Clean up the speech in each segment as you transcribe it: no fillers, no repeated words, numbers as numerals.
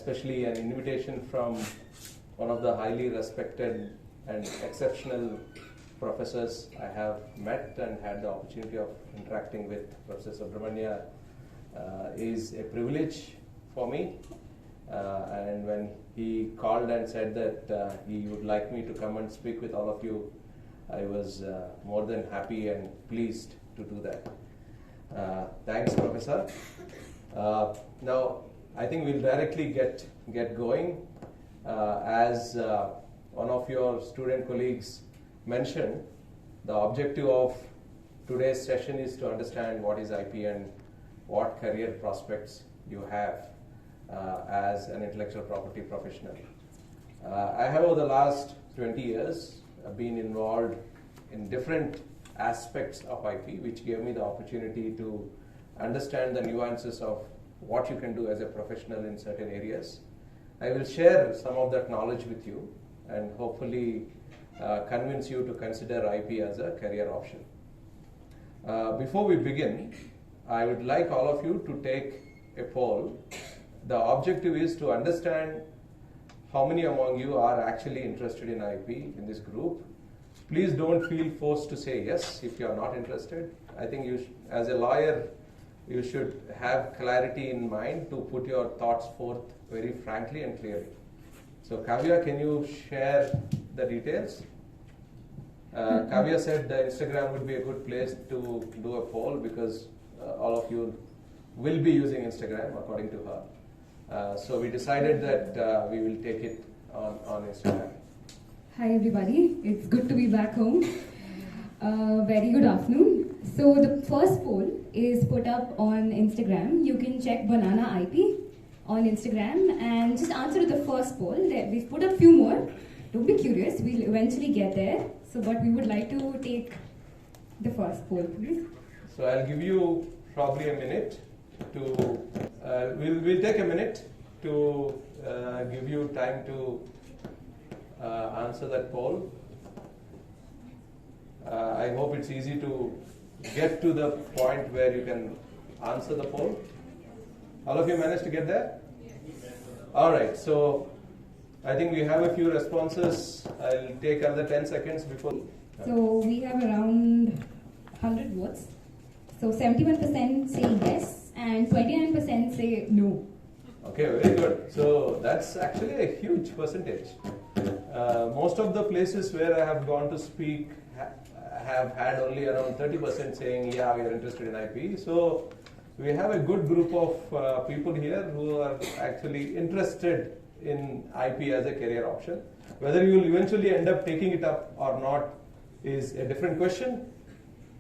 especially an invitation from one of the highly respected and exceptional professors I have met and had the opportunity of interacting with. Professor Subramania is a privilege for me. And when he called and said that he would like me to come and speak with all of you, I was more than happy and pleased to do that. Thanks, Professor. Now, I think we'll directly get going. As one of your student colleagues mentioned, the objective of today's session is to understand what is IP and what career prospects you have as an intellectual property professional. I have over the last 20 years been involved in different aspects of IP, which gave me the opportunity to understand the nuances of what you can do as a professional in certain areas. I will share some of that knowledge with you and hopefully convince you to consider IP as a career option. Before we begin, I would like all of you to take a poll. The objective is to understand how many among you are actually interested in IP in this group. Please don't feel forced to say yes if you are not interested. I think you, as a lawyer, you should have clarity in mind to put your thoughts forth very frankly and clearly. So Kavya, can you share the details? Kavya said the Instagram would be a good place to do a poll because all of you will be using Instagram according to her. So we decided that we will take it on Instagram. Hi everybody, it's good to be back home. Very good afternoon. So the first poll is put up on Instagram. You can check Banana IP on Instagram and just answer to the first poll. We've put up a few more. Don't be curious, we'll eventually get there. So but we would like to take the first poll, please. So I'll give you probably a minute to, we'll take a minute to give you time to answer that poll. I hope it's easy to get to the point where you can answer the poll. All of you managed to get there? All right, so I think we have a few responses. I'll take another 10 seconds before. So we have around 100 votes. So 71% say yes and 29% say no. Okay, very good. So that's actually a huge percentage. Most of the places where I have gone to speak have had only around 30% saying, yeah, we are interested in IP. So we have a good group of people here who are actually interested in IP as a career option. Whether you will eventually end up taking it up or not is a different question.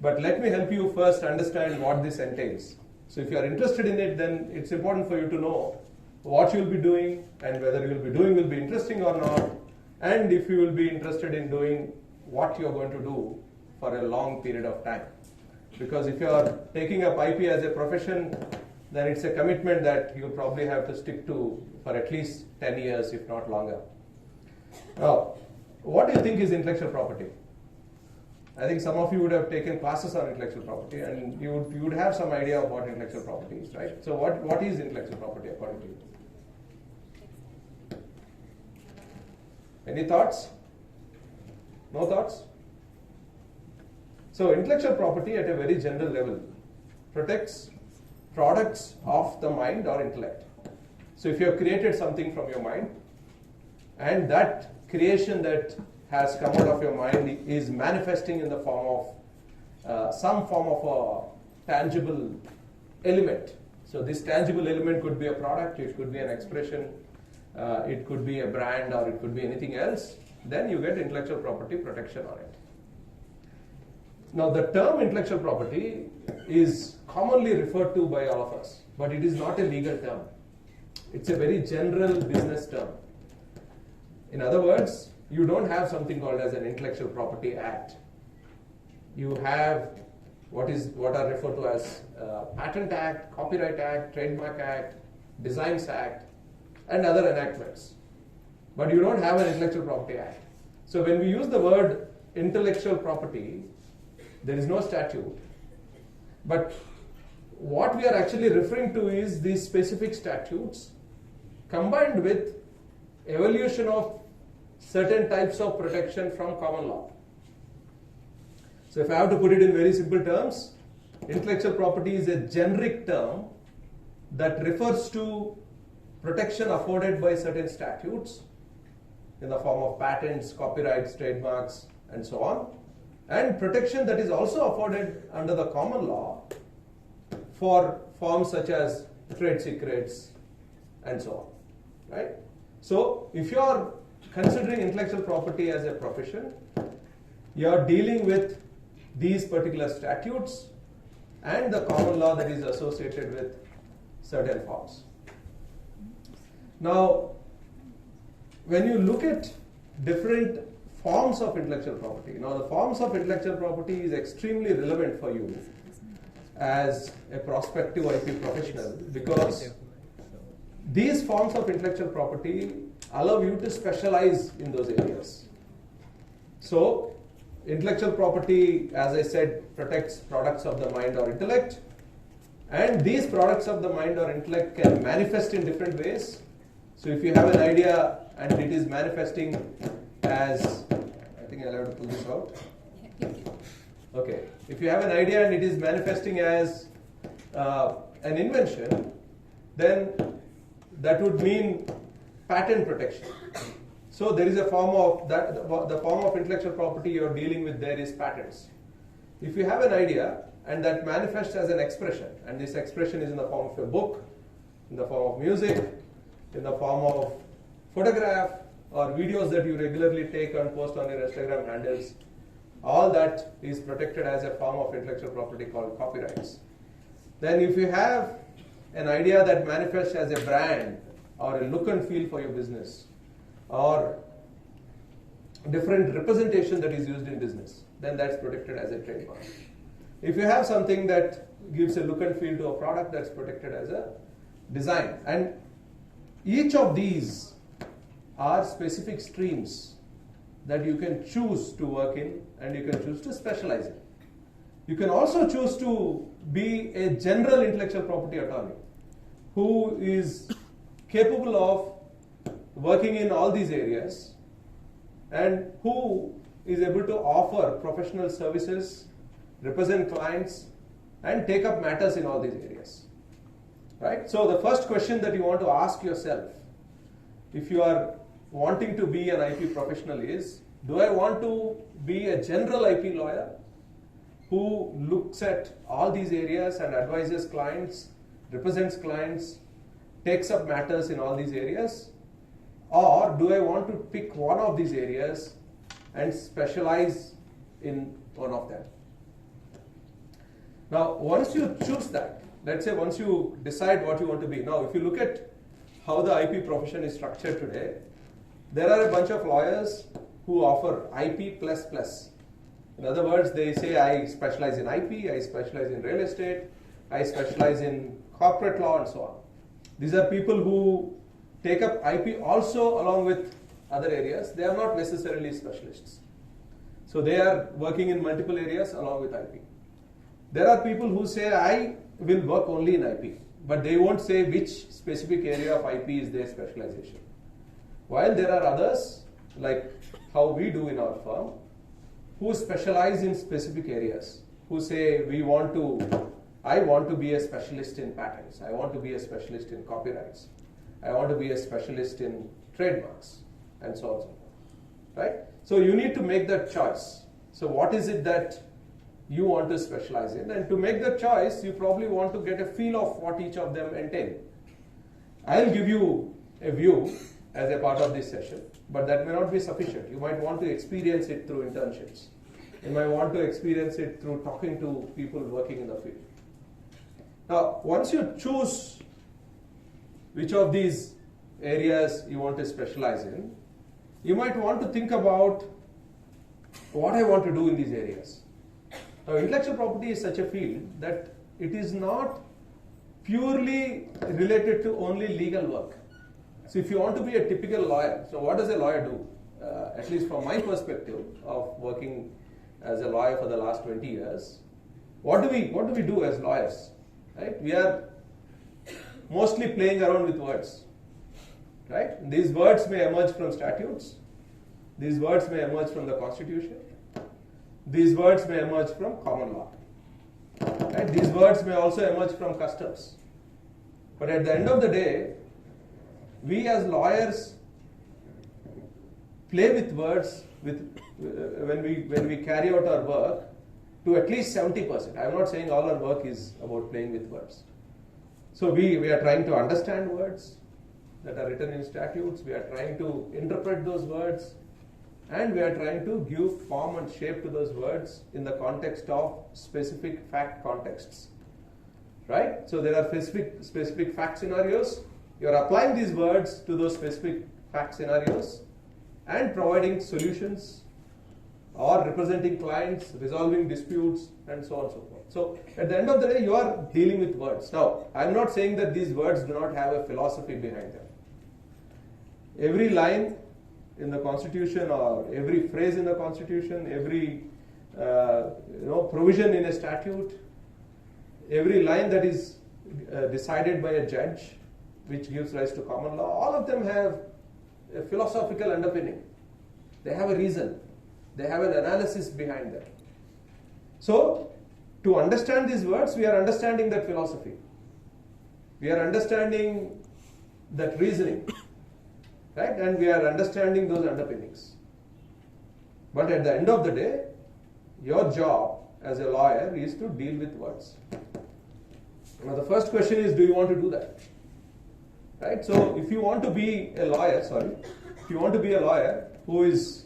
But let me help you first understand what this entails. So if you are interested in it, then it's important for you to know what you will be doing and whether you will be doing will be interesting or not, and if you will be interested in doing what you are going to do for a long period of time. Because if you are taking up IP as a profession, then it's a commitment that you'll probably have to stick to for at least 10 years, if not longer. Now, what do you think is intellectual property? I think some of you would have taken classes on intellectual property and you would have some idea of what intellectual property is, right? So what is intellectual property according to you? Any thoughts? No thoughts? So intellectual property at a very general level protects products of the mind or intellect. So if you have created something from your mind and that creation that has come out of your mind is manifesting in the form of some form of a tangible element. So this tangible element could be a product, it could be an expression, it could be a brand, or it could be anything else. Then you get intellectual property protection on it. Now the term intellectual property is commonly referred to by all of us, but it is not a legal term. It's a very general business term. In other words, you don't have something called as an Intellectual Property Act. You have what are referred to as Patent Act, Copyright Act, Trademark Act, Designs Act, and other enactments. But you don't have an Intellectual Property Act. So when we use the word intellectual property, there is no statute. But what we are actually referring to is these specific statutes combined with evolution of certain types of protection from common law. So if I have to put it in very simple terms, intellectual property is a generic term that refers to protection afforded by certain statutes in the form of patents, copyrights, trademarks, and so on, and protection that is also afforded under the common law for forms such as trade secrets and so on, right? So if you are considering intellectual property as a profession, you are dealing with these particular statutes and the common law that is associated with certain forms. Now, when you look at different forms of intellectual property, now the forms of intellectual property is extremely relevant for you as a prospective IP professional, because these forms of intellectual property allow you to specialize in those areas. So, intellectual property, as I said, protects products of the mind or intellect, and these products of the mind or intellect can manifest in different ways. So if you have an idea and it is manifesting as, I think I'll have to pull this out. Okay, if you have an idea and it is manifesting as an invention, then that would mean patent protection. So there is a form of that, the form of intellectual property you are dealing with there is patents. If you have an idea and that manifests as an expression, and this expression is in the form of a book, in the form of music, in the form of photograph or videos that you regularly take and post on your Instagram handles, all that is protected as a form of intellectual property called copyrights. Then if you have an idea that manifests as a brand or a look and feel for your business, or different representation that is used in business, then that's protected as a trademark. If you have something that gives a look and feel to a product, that's protected as a design. And each of these are specific streams that you can choose to work in and you can choose to specialize in. You can also choose to be a general intellectual property attorney who is capable of working in all these areas and who is able to offer professional services, represent clients, and take up matters in all these areas. Right? So the first question that you want to ask yourself, if you are wanting to be an IP professional, is, do I want to be a general IP lawyer who looks at all these areas and advises clients, represents clients, takes up matters in all these areas? Or do I want to pick one of these areas and specialize in one of them? Now, once you choose that, let's say once you decide what you want to be. Now, if you look at how the IP profession is structured today, there are a bunch of lawyers who offer IP plus plus. In other words, they say, I specialize in IP, I specialize in real estate, I specialize in corporate law, and so on. These are people who take up IP also along with other areas. They are not necessarily specialists. So they are working in multiple areas along with IP. There are people who say, I will work only in IP, but they won't say which specific area of IP is their specialization. While there are others, like how we do in our firm, who specialize in specific areas, who say, I want to be a specialist in patents, I want to be a specialist in copyrights, I want to be a specialist in trademarks, and so on and so forth. Right? So you need to make that choice. So what is it that you want to specialize in? And to make that choice, you probably want to get a feel of what each of them entail. I'll give you a view as a part of this session, but that may not be sufficient. You might want to experience it through internships. You might want to experience it through talking to people working in the field. Now, once you choose which of these areas you want to specialize in, you might want to think about what I want to do in these areas. Now, intellectual property is such a field that it is not purely related to only legal work. So if you want to be a typical lawyer, so what does a lawyer do? At least from my perspective of working as a lawyer for the last 20 years, what do we do as lawyers? Right? We are mostly playing around with words. right? These words may emerge from statutes. These words may emerge from the Constitution. These words may emerge from common law. Right? These words may also emerge from customs. But at the end of the day, we as lawyers play with words when we carry out our work to at least 70%. I am not saying all our work is about playing with words. So we are trying to understand words that are written in statutes. We are trying to interpret those words. And we are trying to give form and shape to those words in the context of specific fact contexts. Right? So there are specific fact scenarios. You are applying these words to those specific fact scenarios and providing solutions or representing clients, resolving disputes, and so on and so forth. So at the end of the day, you are dealing with words. Now, I am not saying that these words do not have a philosophy behind them. Every line in the Constitution, or every phrase in the Constitution, every provision in a statute, every line that is decided by a judge, which gives rise to common law, all of them have a philosophical underpinning. They have a reason. They have an analysis behind them. So, to understand these words, we are understanding that philosophy. We are understanding that reasoning. Right? And we are understanding those underpinnings. But at the end of the day, your job as a lawyer is to deal with words. Now the first question is, do you want to do that? Right? So if you want to be a lawyer, who is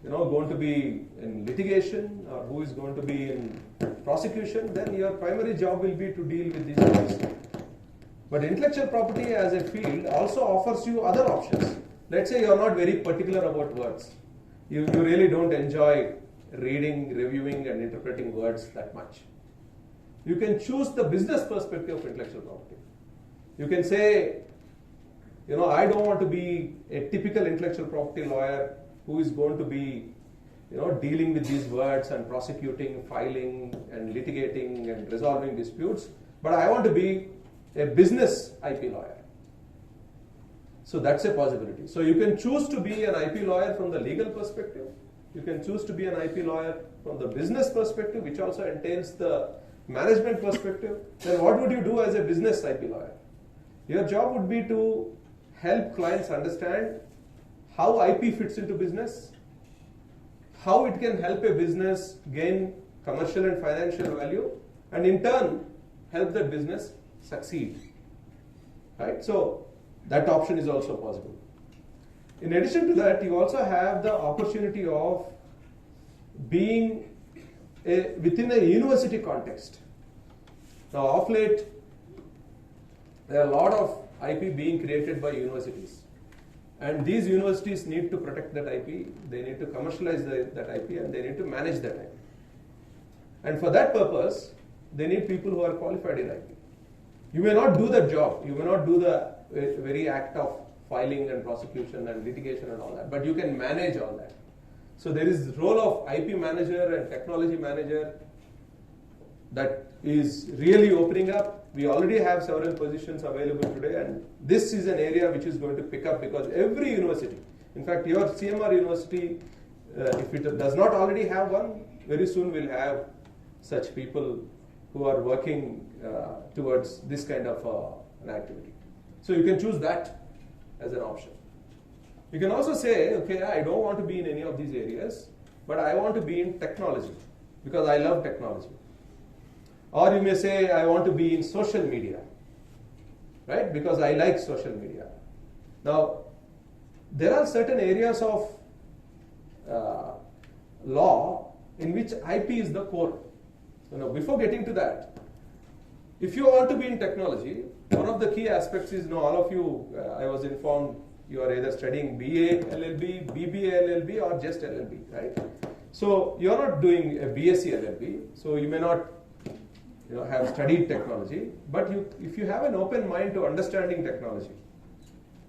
going to be in litigation or who is going to be in prosecution, then your primary job will be to deal with these words. But intellectual property as a field also offers you other options. Let's say you are not very particular about words. You really don't enjoy reading, reviewing, and interpreting words that much. You can choose the business perspective of intellectual property. You can say, I don't want to be a typical intellectual property lawyer who is going to be, dealing with these words and prosecuting, filing, and litigating and resolving disputes, but I want to be a business IP lawyer. So that's a possibility. So you can choose to be an IP lawyer from the legal perspective. You can choose to be an IP lawyer from the business perspective, which also entails the management perspective. Then what would you do as a business IP lawyer? Your job would be to help clients understand how IP fits into business, how it can help a business gain commercial and financial value, and in turn help that business succeed. Right? So that option is also possible. In addition to that, you also have the opportunity of being within a university context. Now, of late, there are a lot of IP being created by universities. And these universities need to protect that IP, they need to commercialize that IP, and they need to manage that IP. And for that purpose, they need people who are qualified in IP. You may not do that job, you may not do the very act of filing and prosecution and litigation and all that, but you can manage all that. So there is the role of IP manager and technology manager that is really opening up. We already have several positions available today, and this is an area which is going to pick up because every university, in fact your CMR university, if it does not already have one, very soon will have such people who are working towards this kind of an activity. So you can choose that as an option. You can also say, okay, I don't want to be in any of these areas, but I want to be in technology because I love technology. Or you may say, I want to be in social media, right? Because I like social media. Now, there are certain areas of law in which IP is the core. Before getting to that, if you want to be in technology, one of the key aspects is, all of you, I was informed, you are either studying BA LLB, BBA LLB, or just LLB, right? So you are not doing a BSc LLB, so you may not have studied technology, but if you have an open mind to understanding technology,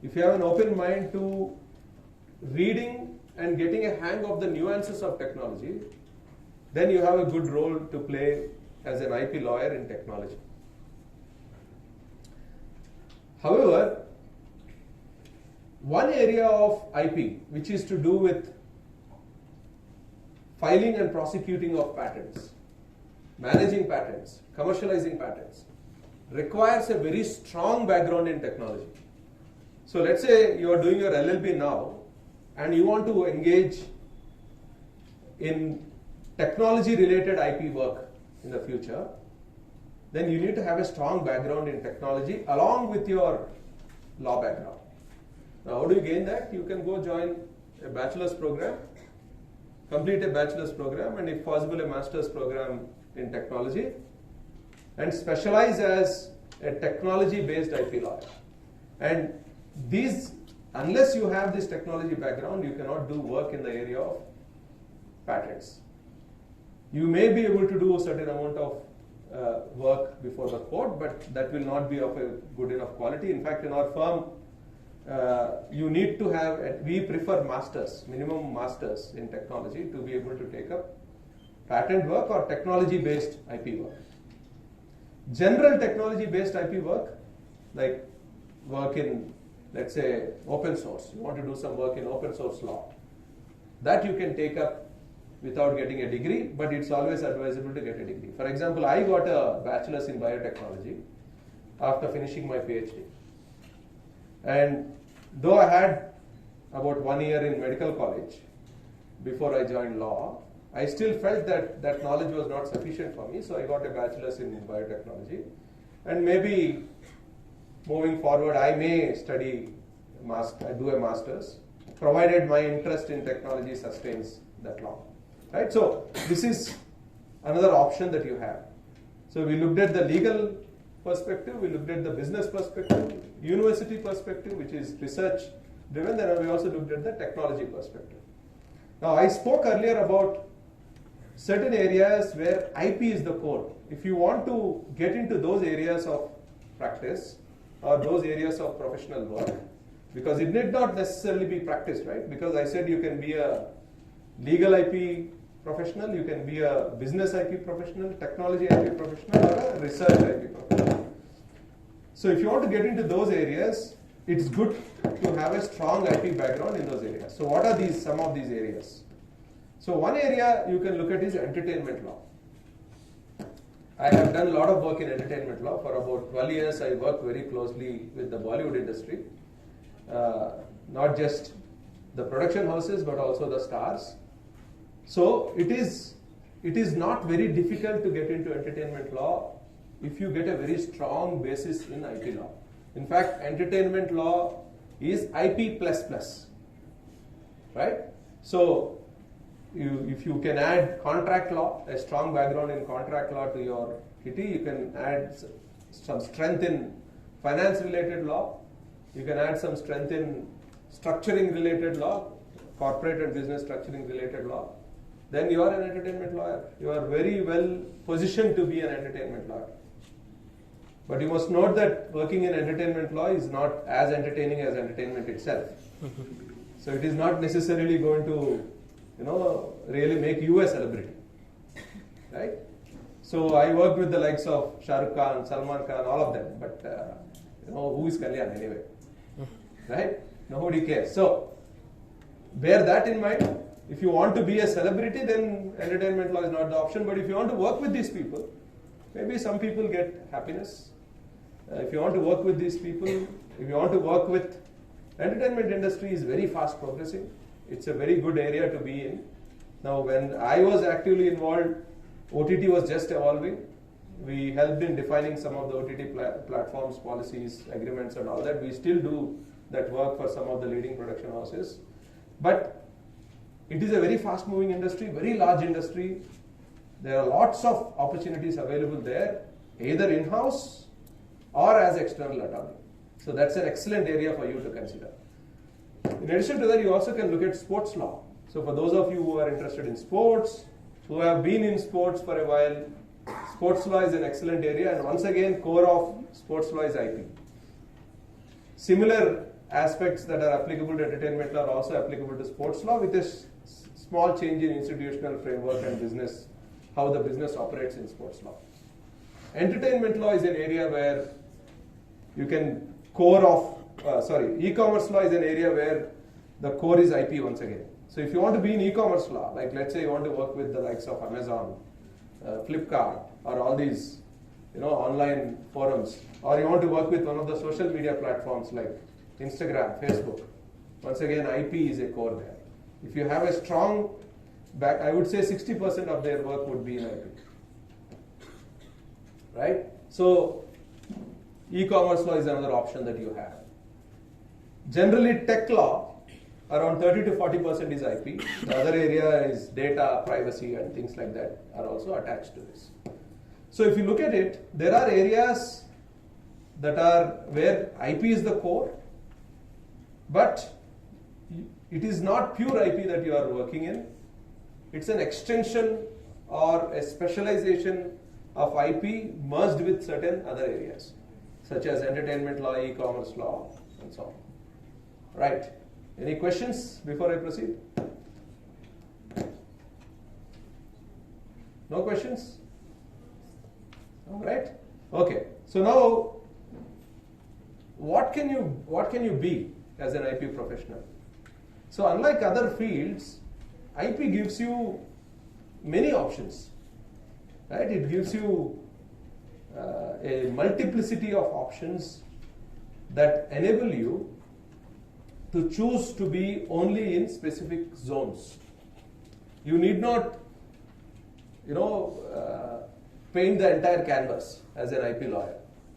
if you have an open mind to reading and getting a hang of the nuances of technology, then you have a good role to play as an IP lawyer in technology. However, one area of IP, which is to do with filing and prosecuting of patents, managing patents, commercializing patents, requires a very strong background in technology. So let's say you are doing your LLB now and you want to engage in technology related IP work in the future, then you need to have a strong background in technology along with your law background. Now, how do you gain that? You can go join a bachelor's program, complete a bachelor's program, and if possible a master's program in technology, and specialize as a technology based IP lawyer. And these, unless you have this technology background, you cannot do work in the area of patents. You may be able to do a certain amount of work before the court, but that will not be of a good enough quality. In fact, in our firm, you need to have, we prefer masters, minimum masters in technology to be able to take up patent work or technology based IP work. General technology based IP work, like work in, let's say, open source. You want to do some work in open source law. That you can take up without getting a degree, but it's always advisable to get a degree. For example, I got a bachelor's in biotechnology after finishing my PhD. And though I had about 1 year in medical college before I joined law, I still felt that that knowledge was not sufficient for me, so I got a bachelor's in biotechnology. And maybe moving forward, I may study, do a master's, provided my interest in technology sustains that long. Right? So this is another option that you have. So we looked at the legal perspective, we looked at the business perspective, university perspective, which is research driven, then we also looked at the technology perspective. Now I spoke earlier about certain areas where IP is the core. If you want to get into those areas of practice or those areas of professional work, because it need not necessarily be practice, right? Because I said you can be a legal IP professional, you can be a business IP professional, technology IP professional, or a research IP professional. So if you want to get into those areas, it's good to have a strong IP background in those areas. So what are these, some of these areas? So one area you can look at is entertainment law. I have done a lot of work in entertainment law. For about 12 years, I worked very closely with the Bollywood industry. Not just the production houses, but also the stars. So it is not very difficult to get into entertainment law if you get a very strong basis in IP law. In fact, entertainment law is IP++, right? So if you can add contract law, a strong background in contract law to your kitty, you can add some strength in finance related law, you can add some strength in structuring related law, corporate and business structuring related law, then you are an entertainment lawyer. You are very well positioned to be an entertainment lawyer. But you must note that working in entertainment law is not as entertaining as entertainment itself. So it is not necessarily going to, really make you a celebrity, right? So I worked with the likes of Shah Rukh Khan, Salman Khan, all of them. But who is Kalyan anyway, right? Nobody cares. So bear that in mind. If you want to be a celebrity, then entertainment law is not the option. But if you want to work with these people, maybe some people get happiness. If you want to work with these people, if you want to work with, entertainment industry is very fast progressing. It's a very good area to be in. Now, when I was actively involved, OTT was just evolving. We helped in defining some of the OTT platforms, policies, agreements and all that. We still do that work for some of the leading production houses. But it is a very fast moving industry, very large industry. There are lots of opportunities available there, either in-house or as external attorney. So that's an excellent area for you to consider. In addition to that, you also can look at sports law. So for those of you who are interested in sports, who have been in sports for a while, sports law is an excellent area, and once again, core of sports law is IP. Similar aspects that are applicable to entertainment law are also applicable to sports law, with a small change in institutional framework and business, how the business operates in sports law. Entertainment law is an area where you can core of e-commerce law is an area where the core is IP once again. So if you want to be in e-commerce law, like let's say you want to work with the likes of Amazon, Flipkart, or all these, online forums, or you want to work with one of the social media platforms like Instagram, Facebook, once again IP is a core there. If you have a strong back, I would say 60% of their work would be in IP. Right? So e-commerce law is another option that you have. Generally tech law, around 30 to 40% is IP. The other area is data, privacy, and things like that are also attached to this. So if you look at it, there are areas that are where IP is the core, but it is not pure IP that you are working in. It's an extension or a specialization of IP merged with certain other areas, such as entertainment law, e-commerce law, and so on. Right. Any questions before I proceed? No questions? All right. Okay. So now, what can you be as an IP professional? So unlike other fields, IP gives you many options. Right? It gives you a multiplicity of options that enable you to choose to be only in specific zones. You need not, paint the entire canvas as an IP lawyer.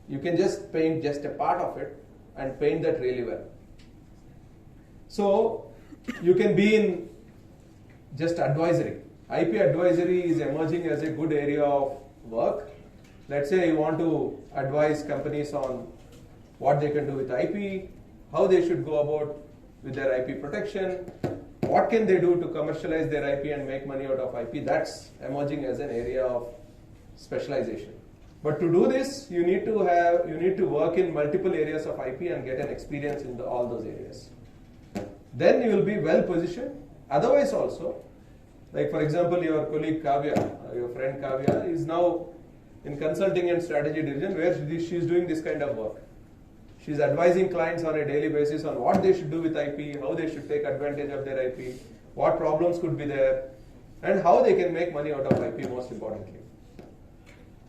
You can just paint just a part of it and paint that really well. So you can be in just advisory. IP advisory is emerging as a good area of work. Let's say you want to advise companies on what they can do with IP, how they should go about with their IP protection, what can they do to commercialize their IP and make money out of IP. That's emerging as an area of specialization. But to do this, you need to work in multiple areas of IP and get an experience in all those areas. Then you will be well positioned. Otherwise also, like for example, your colleague Kavya, your friend Kavya is now in consulting and strategy division where she is doing this kind of work. She is advising clients on a daily basis on what they should do with IP, how they should take advantage of their IP, what problems could be there, and how they can make money out of IP most importantly.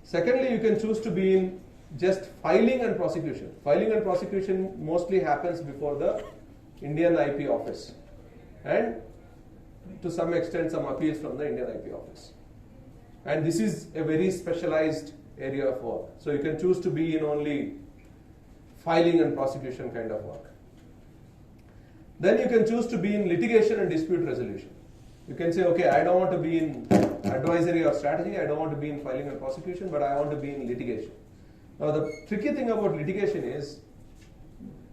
Secondly, you can choose to be in just filing and prosecution. Filing and prosecution mostly happens before the Indian IP office, and to some extent some appeals from the Indian IP office. And this is a very specialized area of work. So you can choose to be in only filing and prosecution kind of work. Then you can choose to be in litigation and dispute resolution. You can say, okay, I don't want to be in advisory or strategy, I don't want to be in filing and prosecution, but I want to be in litigation. Now the tricky thing about litigation is,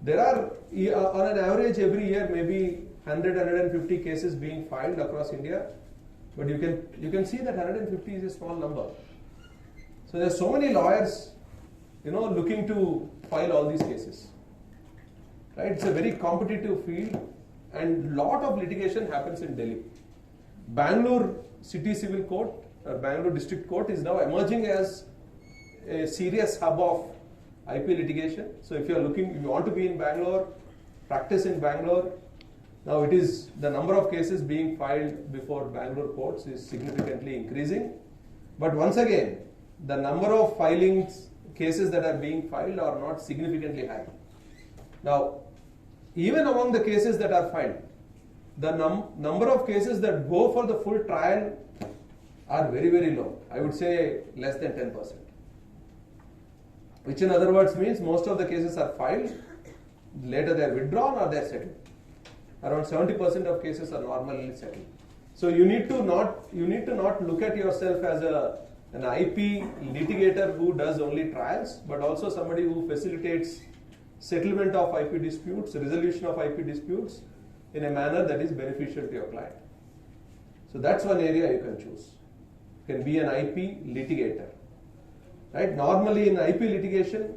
there are on an average every year maybe 150 cases being filed across India, but you can see that 150 is a small number. So there are so many lawyers, looking to file all these cases. Right? It's a very competitive field, and lot of litigation happens in Delhi. Bangalore City Civil Court, Bangalore District Court is now emerging as a serious hub of IP litigation. So if you want to be in Bangalore, practice in Bangalore. Now the number of cases being filed before Bangalore courts is significantly increasing. But once again, the number of cases that are being filed are not significantly high. Now, even among the cases that are filed, the number of cases that go for the full trial are very, very low. I would say less than 10%. Which in other words means most of the cases are filed, later they are withdrawn or they are settled. Around 70% of cases are normally settled. So you need to not look at yourself as an IP litigator who does only trials, but also somebody who facilitates settlement of IP disputes, resolution of IP disputes in a manner that is beneficial to your client. So that's one area you can choose. You can be an IP litigator. Right? Normally in IP litigation,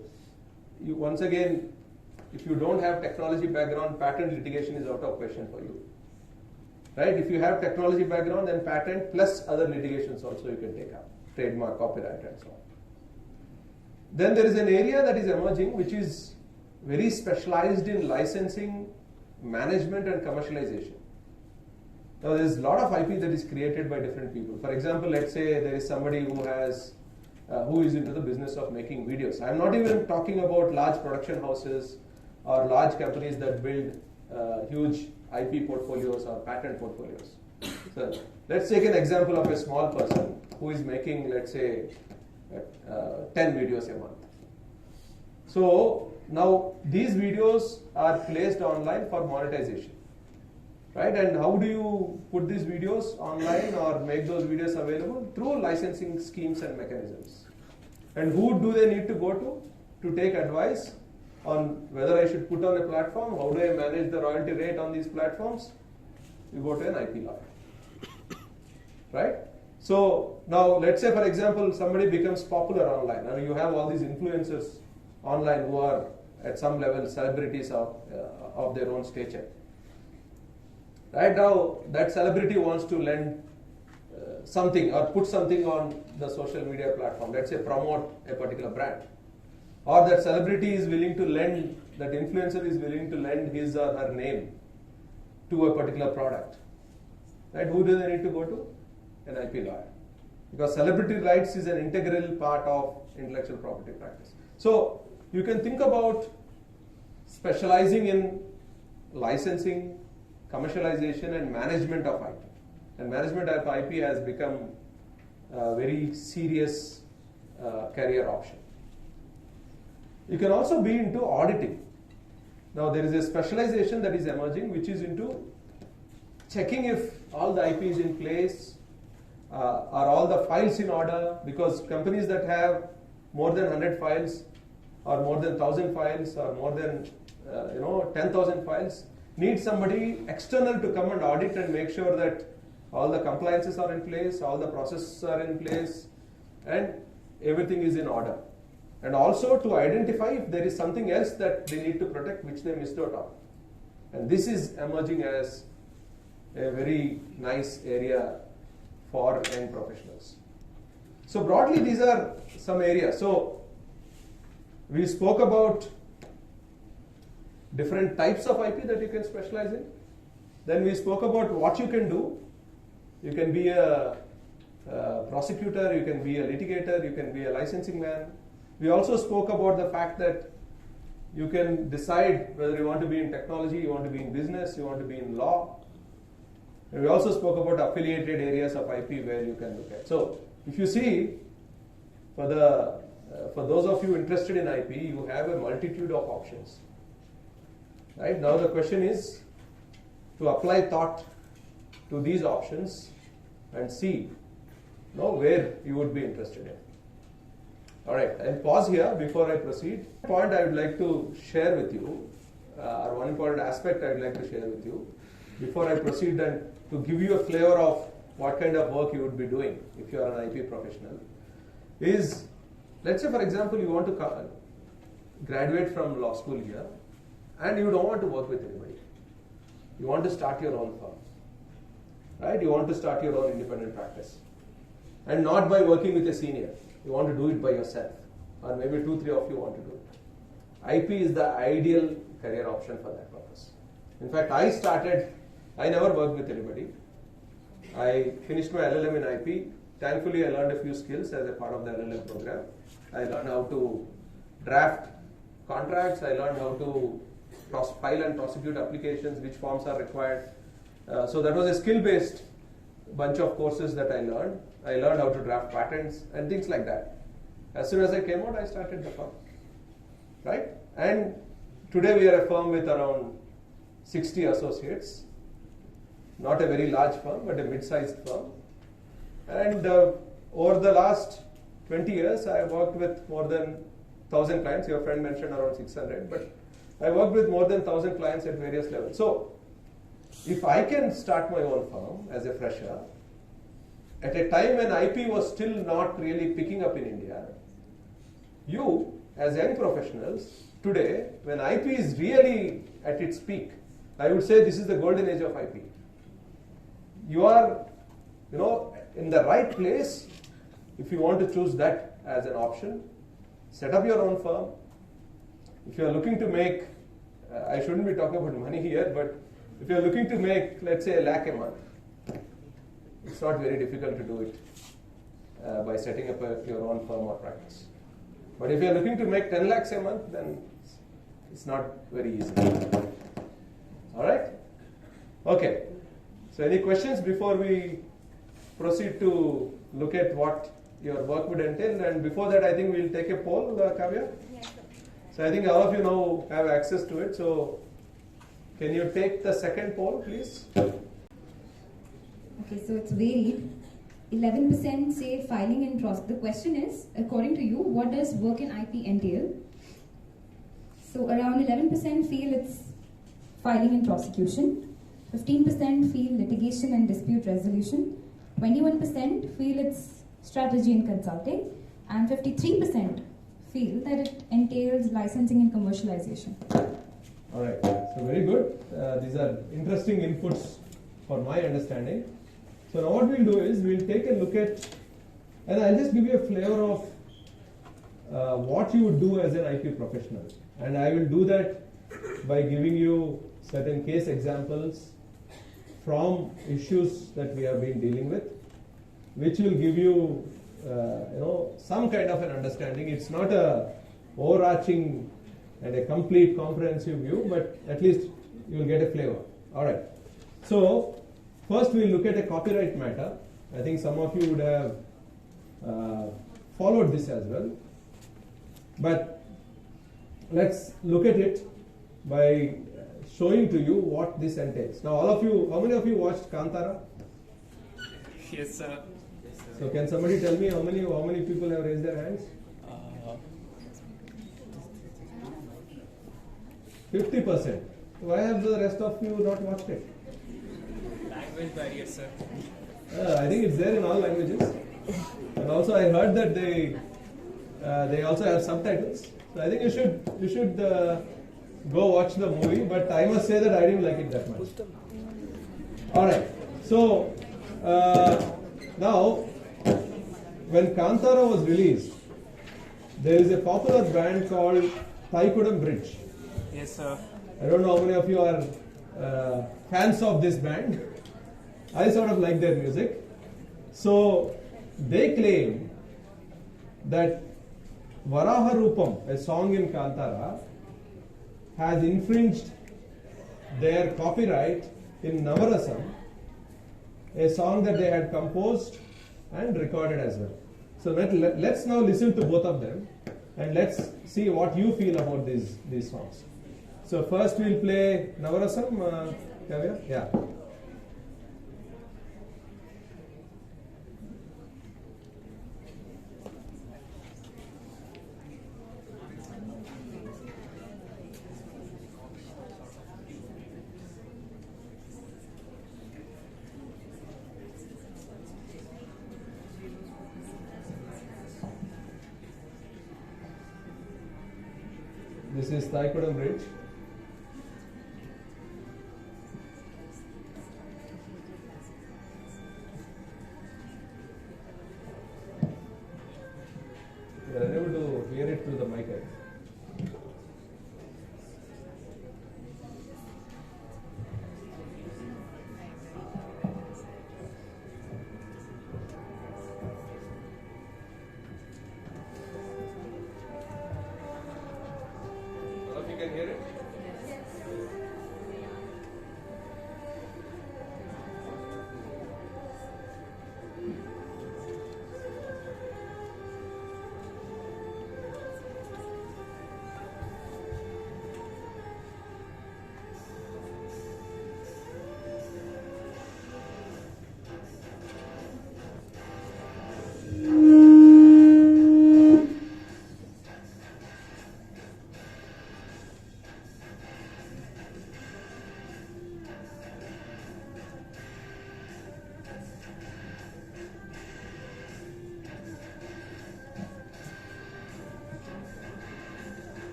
once again, if you don't have technology background, patent litigation is out of question for you. Right? If you have technology background, then patent plus other litigations also you can take up. Trademark, copyright, and so on. Then there is an area that is emerging, which is very specialized in licensing, management and commercialization. Now there's a lot of IP that is created by different people. For example, let's say there is somebody who is into the business of making videos. I'm not even talking about large production houses or large companies that build huge IP portfolios or patent portfolios. So let's take an example of a small person who is making, let's say, 10 videos a month. So now these videos are placed online for monetization, right? And how do you put these videos online or make those videos available? Through licensing schemes and mechanisms. And who do they need to go to take advice on whether I should put on a platform? How do I manage the royalty rate on these platforms? You go to an IP lawyer, right? So now let's say, for example, somebody becomes popular online and you have all these influencers online who are at some level celebrities of their own stature. Right now, that celebrity wants to lend something or put something on the social media platform, let's say promote a particular brand. Or that celebrity is willing to lend, that influencer is willing to lend his or her name to a particular product. Right? Who do they need to go to? An IP lawyer. Because celebrity rights is an integral part of intellectual property practice. So you can think about specializing in licensing, commercialization and management of IP. And management of IP has become a very serious career option. You can also be into auditing. Now there is a specialization that is emerging which is into checking if all the IP is in place, are all the files in order, because companies that have more than 100 files or more than 1,000 files or more than 10,000 files need somebody external to come and audit and make sure that all the compliances are in place, all the processes are in place and everything is in order. And also to identify if there is something else that they need to protect which they missed out on. And this is emerging as a very nice area for young professionals. So broadly these are some areas. So we spoke about different types of IP that you can specialize in. Then we spoke about what you can do. You can be a prosecutor, you can be a litigator, you can be a licensing man. We also spoke about the fact that you can decide whether you want to be in technology, you want to be in business, you want to be in law. And we also spoke about affiliated areas of IP where you can look at. So if you see, for those of you interested in IP, you have a multitude of options. Right? Now the question is to apply thought to these options and see where you would be interested in. Alright, I'll pause here before I proceed. One point I would like to share with you, or one important aspect I would like to share with you before I proceed and to give you a flavor of what kind of work you would be doing if you are an IP professional is, let's say for example you want to graduate from law school here and you don't want to work with anybody. You want to start your own firm. Right? You want to start your own independent practice. And not by working with a senior. You want to do it by yourself. Or maybe 2-3 of you want to do it. IP is the ideal career option for that purpose. In fact, I never worked with anybody. I finished my LLM in IP. Thankfully, I learned a few skills as a part of the LLM program. I learned how to draft contracts. I learned how to file and prosecute applications, which forms are required. So that was a skill-based bunch of courses that I learned. I learned how to draft patents and things like that. As soon as I came out, I started the firm. Right? And today we are a firm with around 60 associates. Not a very large firm, but a mid-sized firm. And over the last 20 years, I have worked with more than 1,000 clients. Your friend mentioned around 600, but I worked with more than 1,000 clients at various levels. So, if I can start my own firm as a fresher, at a time when IP was still not really picking up in India, you, as young professionals, today, when IP is really at its peak, I would say this is the golden age of IP. You are, in the right place if you want to choose that as an option. Set up your own firm, if you are looking to make, I shouldn't be talking about money here, but if you are looking to make, let's say, £1 lakh a month, it's not very difficult to do it by setting up your own firm or practice. But if you are looking to make 10 lakhs a month, then it's not very easy. All right? Okay. So any questions before we proceed to look at what your work would entail? And before that, I think we'll take a poll, Kavya? Yes, sir. So I think all of you now have access to it. So can you take the second poll, please? Okay, so it's varied. 11% say filing and the question is, according to you, what does work in IP entail? So around 11% feel it's filing and prosecution. 15% feel litigation and dispute resolution. 21% feel it's strategy and consulting. And 53% feel that it entails licensing and commercialization. All right. So very good. These are interesting inputs for my understanding. So now what we'll do is we'll take a look at, and I'll just give you a flavor of what you would do as an IP professional. And I will do that by giving you certain case examples from issues that we have been dealing with, which will give you, some kind of an understanding. It's not a overarching and a complete comprehensive view, but at least you will get a flavor. All right. So first we'll look at a copyright matter. I think some of you would have followed this as well. But let's look at it by showing to you what this entails. Now all of you, how many of you watched Kantara? Yes, sir. So can somebody tell me how many people have raised their hands? 50%. Why have the rest of you not watched it? Language barrier, sir. I think it's there in all languages. And also I heard that they also have subtitles. So I think you should go watch the movie. But I must say that I didn't like it that much. All right. So now, when Kantara was released, there is a popular band called Thaikudam Bridge. Yes, sir. I don't know how many of you are fans of this band. I sort of like their music. So they claim that Varaha Rupam, a song in Kantara, has infringed their copyright in Navarasam, a song that they had composed and recorded as well. So let's now listen to both of them and let's see what you feel about these songs. So first we'll play Navarasam, Kavya? Yeah. This is Thaikudam Bridge. You are unable to hear it through the mic. You can hear it?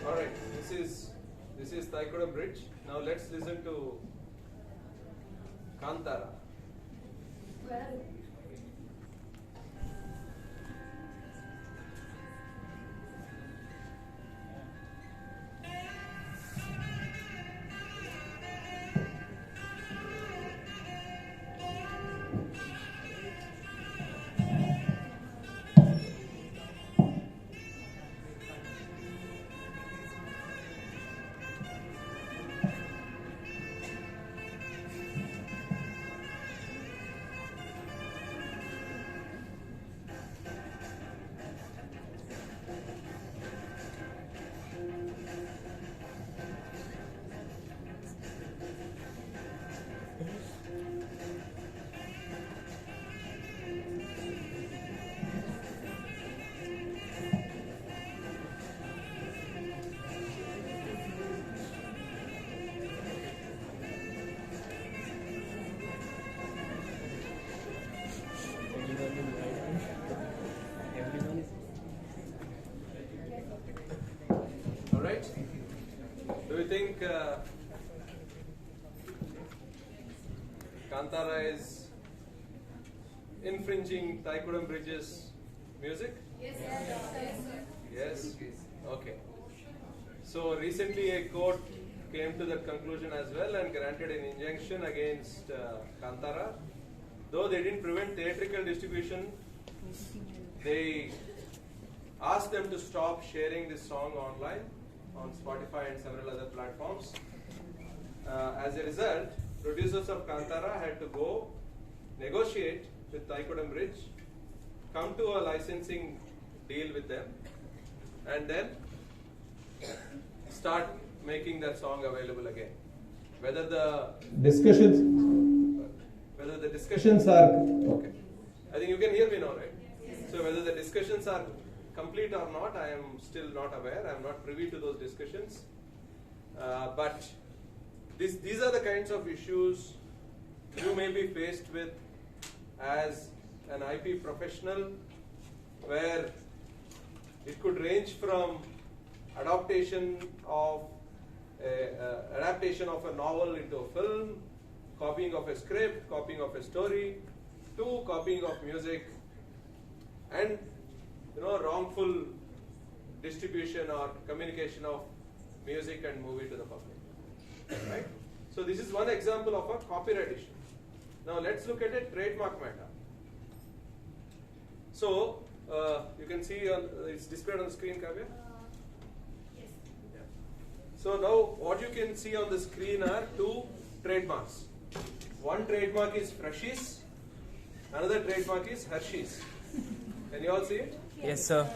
All right, this is Thaikudam Bridge. Now let's listen to Kantara. think Kantara is infringing Thaikudam Bridge's music? Yes. Yes? Okay. So recently a court came to that conclusion as well and granted an injunction against Kantara. Though they didn't prevent theatrical distribution, they asked them to stop sharing this song online on Spotify and several other platforms. As a result, producers of Kantara had to go negotiate with Thaikudam Bridge, come to a licensing deal with them, and then start making that song available again. Whether the discussions are okay. I think you can hear me now, right? So whether the discussions are complete or not, I am still not aware. I am not privy to those discussions. But these are the kinds of issues you may be faced with as an IP professional, where it could range from adaptation of a novel into a film, copying of a script, copying of a story, to copying of music, and wrongful distribution or communication of music and movie to the public. Right? So this is one example of a copyright issue. Now let's look at a trademark matter. So you can see it's displayed on the screen, Kavya? Yes. Yeah. So now what you can see on the screen are two trademarks. One trademark is Freshies, another trademark is Hershey's. Can you all see it? Yes, sir.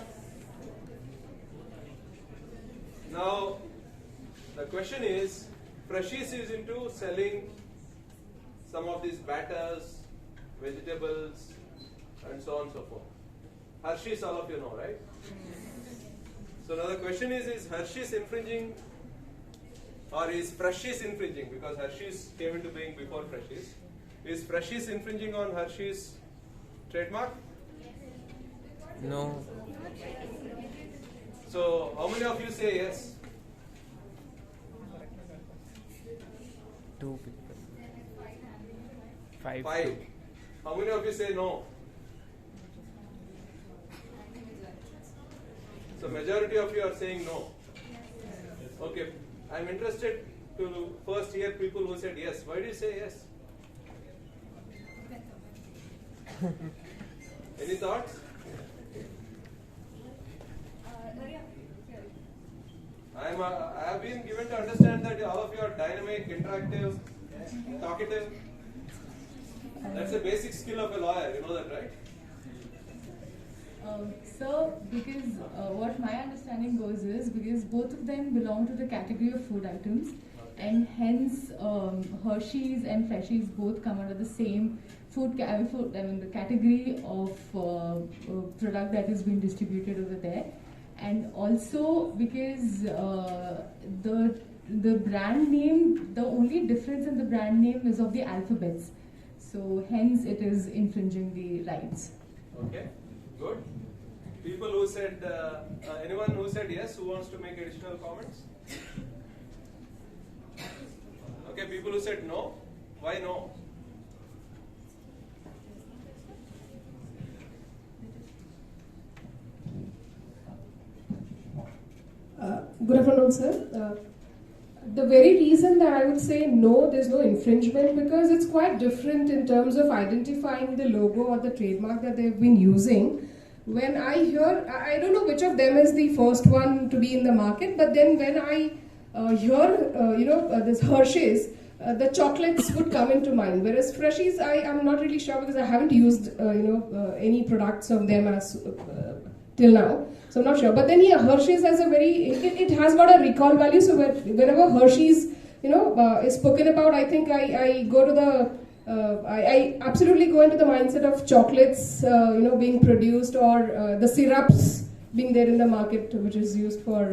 Now the question is, Freshies is into selling some of these batters, vegetables, and so on and so forth. Hershey's, all of you know, right? So now the question is Hershey's infringing or is Freshies infringing? Because Hershey's came into being before Freshies. Is Freshies infringing on Hershey's trademark? No. So how many of you say yes? 2 people. 5. 5. How many of you say no? So majority of you are saying no. Okay, I'm interested to first hear people who said yes. Why do you say yes? Any thoughts? I have been given to understand that all of you are dynamic, interactive, talkative. That's a basic skill of a lawyer, you know that, right? So, because what my understanding goes is, because both of them belong to the category of food items, and hence Hershey's and Freshies both come under the same the category of product that is being distributed over there. And also because the brand name, the only difference in the brand name is of the alphabets. So hence it is infringing the rights. Okay, good. People who said, anyone who said yes, who wants to make additional comments? Okay, people who said no, why no? Good afternoon, sir. The very reason that I would say no, there's no infringement, because it's quite different in terms of identifying the logo or the trademark that they've been using. When I hear, I don't know which of them is the first one to be in the market, but then when I hear, this Hershey's, the chocolates would come into mind. Whereas Freshies, I'm not really sure because I haven't used, any products of them as till now. So I'm not sure. But then Hershey's has a it has got a recall value. So whenever Hershey's, is spoken about, I think I go to the, I absolutely go into the mindset of chocolates, being produced, or the syrups being there in the market, which is used for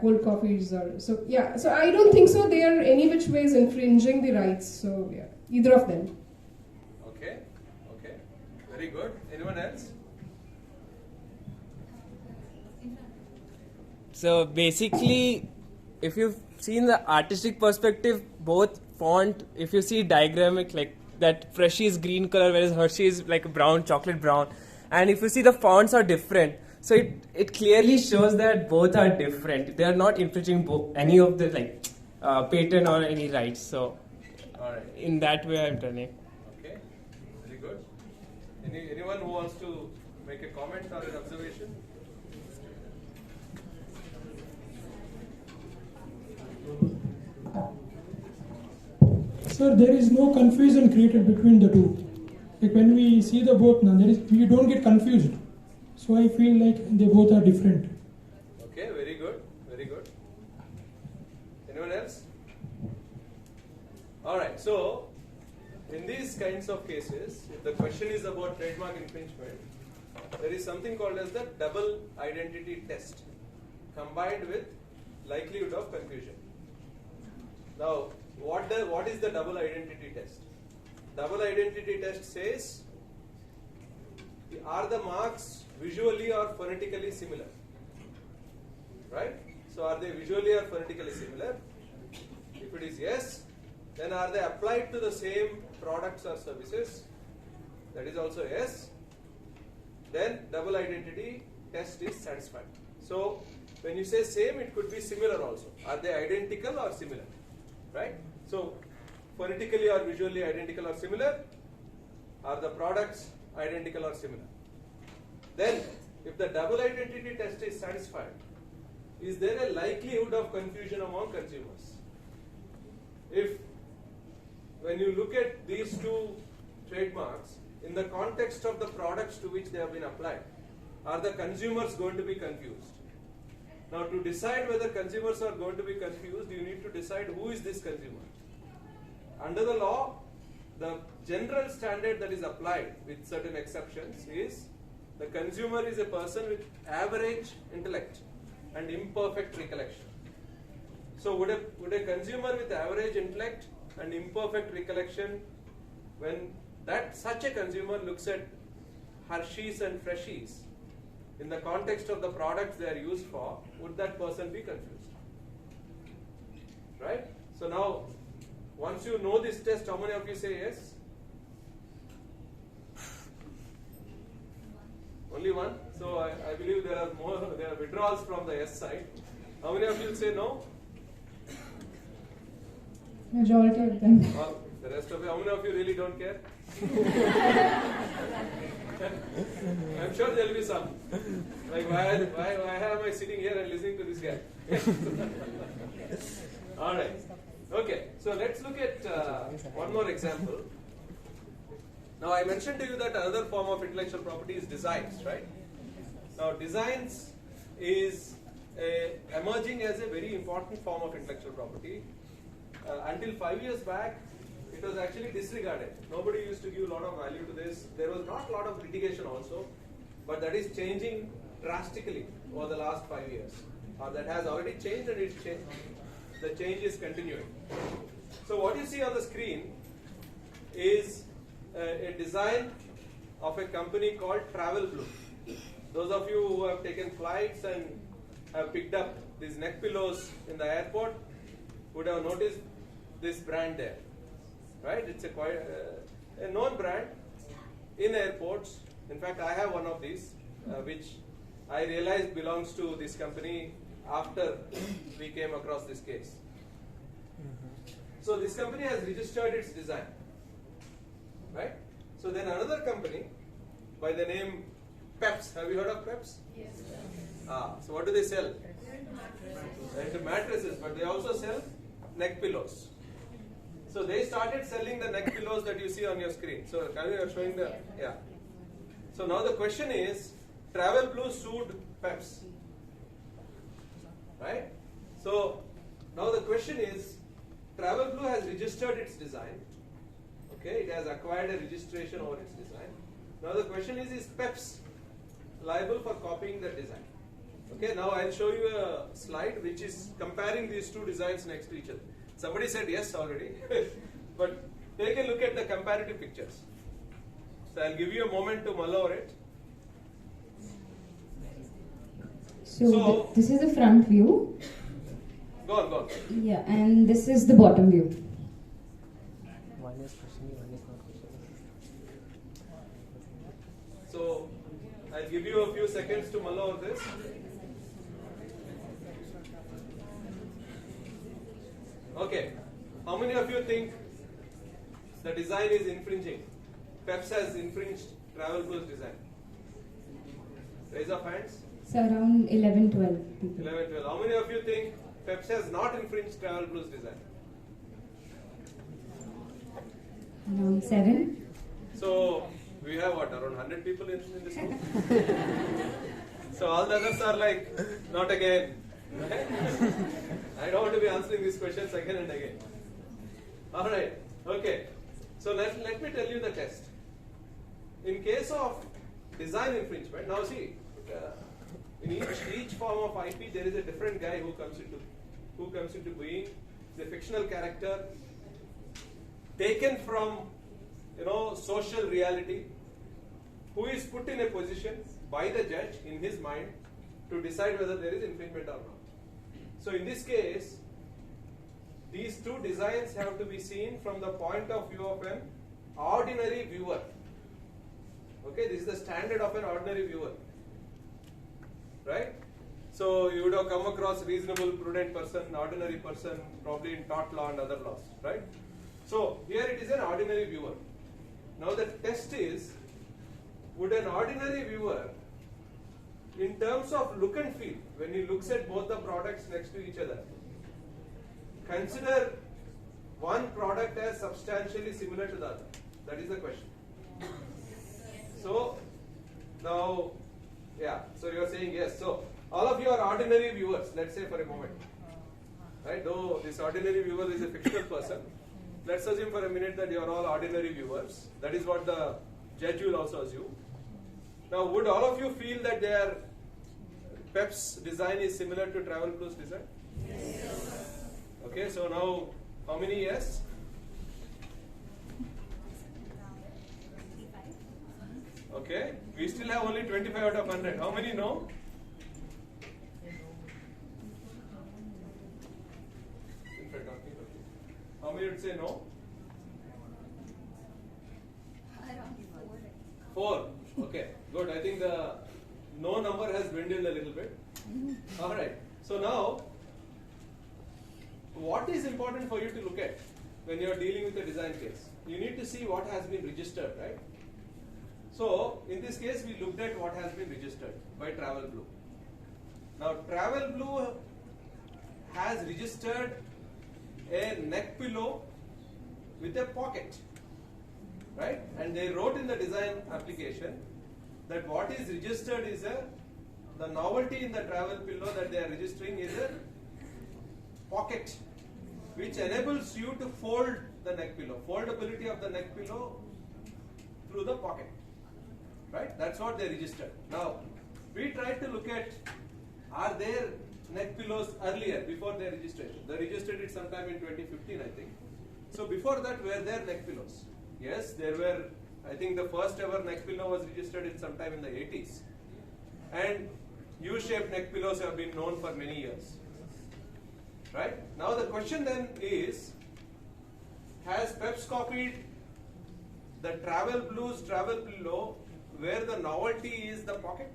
cold coffees. So I don't think so. They are any which ways infringing the rights. So either of them. Okay, very good. Anyone else? So basically, if you've seen the artistic perspective, both font, if you see diagramic, like that Freshie is green color, whereas Hershey is like brown, chocolate brown. And if you see the fonts are different, so it clearly shows that both are different. They are not infringing any of the patent or any rights. So, All right. in that way, I'm telling. Okay. Very good. Anyone who wants to make a comment or an observation? Sir, there is no confusion created between the two. Like when we see the both now, we don't get confused. So I feel like they both are different. Okay, very good, very good. Anyone else? Alright, so in these kinds of cases, if the question is about trademark infringement, there is something called as the double identity test combined with likelihood of confusion. Now, what is the double identity test? Double identity test says, are the marks visually or phonetically similar? Right? So are they visually or phonetically similar? If it is yes, then are they applied to the same products or services? That is also yes. Then double identity test is satisfied. So when you say same, it could be similar also. Are they identical or similar? Right? So phonetically or visually identical or similar? Are the products identical or similar? Then, if the double identity test is satisfied, is there a likelihood of confusion among consumers? If, when you look at these two trademarks, in the context of the products to which they have been applied, are the consumers going to be confused? Now, to decide whether consumers are going to be confused, you need to decide who is this consumer. Under the law, the general standard that is applied with certain exceptions is the consumer is a person with average intellect and imperfect recollection. So would a consumer with average intellect and imperfect recollection, when such a consumer looks at Hershey's and Freshies in the context of the products they are used for, would that person be confused? Right? So now, once you know this test, how many of you say yes? Only one. So I believe there are withdrawals from the yes side. How many of you say no? Majority of them. Or the rest of you, how many of you really don't care? I'm sure there will be some. Like, why am I sitting here and listening to this guy? All right. Okay. So let's look at one more example. Now, I mentioned to you that another form of intellectual property is designs, right? Now, designs is emerging as a very important form of intellectual property. Until 5 years back, it was actually disregarded. Nobody used to give a lot of value to this. There was not a lot of litigation also, but that is changing drastically over the last 5 years. That has already changed, and it's changed. The change is continuing. So what you see on the screen is a design of a company called Travel Blue. Those of you who have taken flights and have picked up these neck pillows in the airport would have noticed this brand there, right? It's quite a known brand in airports. In fact, I have one of these, which I realized belongs to this company after we came across this case. So this company has registered its design, right? So then another company by the name Peps. Have you heard of Peps? Yes. So what do they sell? They're into mattresses, but they also sell neck pillows. So they started selling the neck pillows that you see on your screen. So Kalyan, you're showing the, yeah. So now the question is, Travel Blue sued Peps, right? So now the question is, Travel Blue has registered its design. Okay, it has acquired a registration over its design. Now the question is Peps liable for copying that design? Okay, now I'll show you a slide which is comparing these two designs next to each other. Somebody said yes already, but take a look at the comparative pictures. So I'll give you a moment to mull over it. So this is the front view. Go on, go on. Yeah, and this is the bottom view. One is questioning, one is not questioning. So, I'll give you a few seconds to mull over this. Okay, how many of you think the design is infringing? Peps has infringed Travel Blue's design. Raise of hands. So around 11, 12 people. 11, 12. How many of you think Peps has not infringed Travel Blue's design? Around 7. So, we have what, around 100 people in this group? So, all the others are like, not again. Right? I don't want to be answering these questions again and again. Alright, okay. So, let me tell you the test. In case of design infringement, now see, in each form of IP, there is a different guy who comes into being. The fictional character taken from social reality, who is put in a position by the judge in his mind to decide whether there is infringement or not. So in this case, these two designs have to be seen from the point of view of an ordinary viewer. Okay, this is the standard of an ordinary viewer. Right? So you would have come across reasonable, prudent person, ordinary person, probably in tort law and other laws. Right? So here it is an ordinary viewer. Now the test is, would an ordinary viewer, in terms of look and feel, when he looks at both the products next to each other, consider one product as substantially similar to the other? That is the question. So now, yeah, so you are saying yes. So all of you are ordinary viewers, let's say for a moment. Right? Though this ordinary viewer is a fictional person, let's assume for a minute that you are all ordinary viewers. That is what the judge will also assume. Now, would all of you feel that their Pep's design is similar to Travel Blue's design? Yes. Okay, so now how many yes? Okay, we still have only 25 out of 100. How many no? How many would say no? 4. Okay, good. I think the no number has dwindled a little bit. Alright, so now, what is important for you to look at when you are dealing with a design case? You need to see what has been registered, right? So, in this case, we looked at what has been registered by Travel Blue. Now, Travel Blue has registered a neck pillow with a pocket, right? And they wrote in the design application that what is registered is the novelty in the travel pillow that they are registering is a pocket, which enables you to fold the neck pillow, foldability of the neck pillow through the pocket, right? That's what they registered. Now, we tried to look at, are there neck pillows earlier, before their registration? They registered it sometime in 2015, I think. So before that, were there neck pillows? Yes, there were. I think the first ever neck pillow was registered in sometime in the 80s. And U-shaped neck pillows have been known for many years. Right? Now the question then is, has Peps copied the Travel Blue's travel pillow where the novelty is the pocket?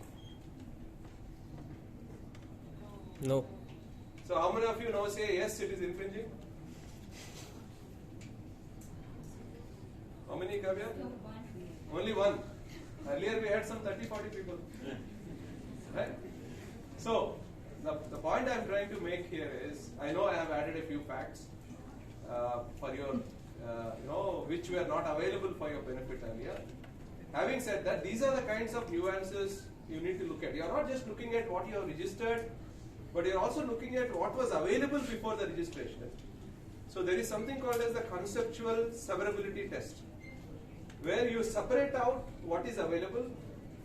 No. So how many of you now say yes, it is infringing? How many, Kalyan? Only one. Earlier we had some 30-40 people. Right? So, the point I am trying to make here is, I know I have added a few facts for your, which were not available for your benefit earlier. Having said that, these are the kinds of nuances you need to look at. You are not just looking at what you have registered, but you are also looking at what was available before the registration. So there is something called as the conceptual severability test, where you separate out what is available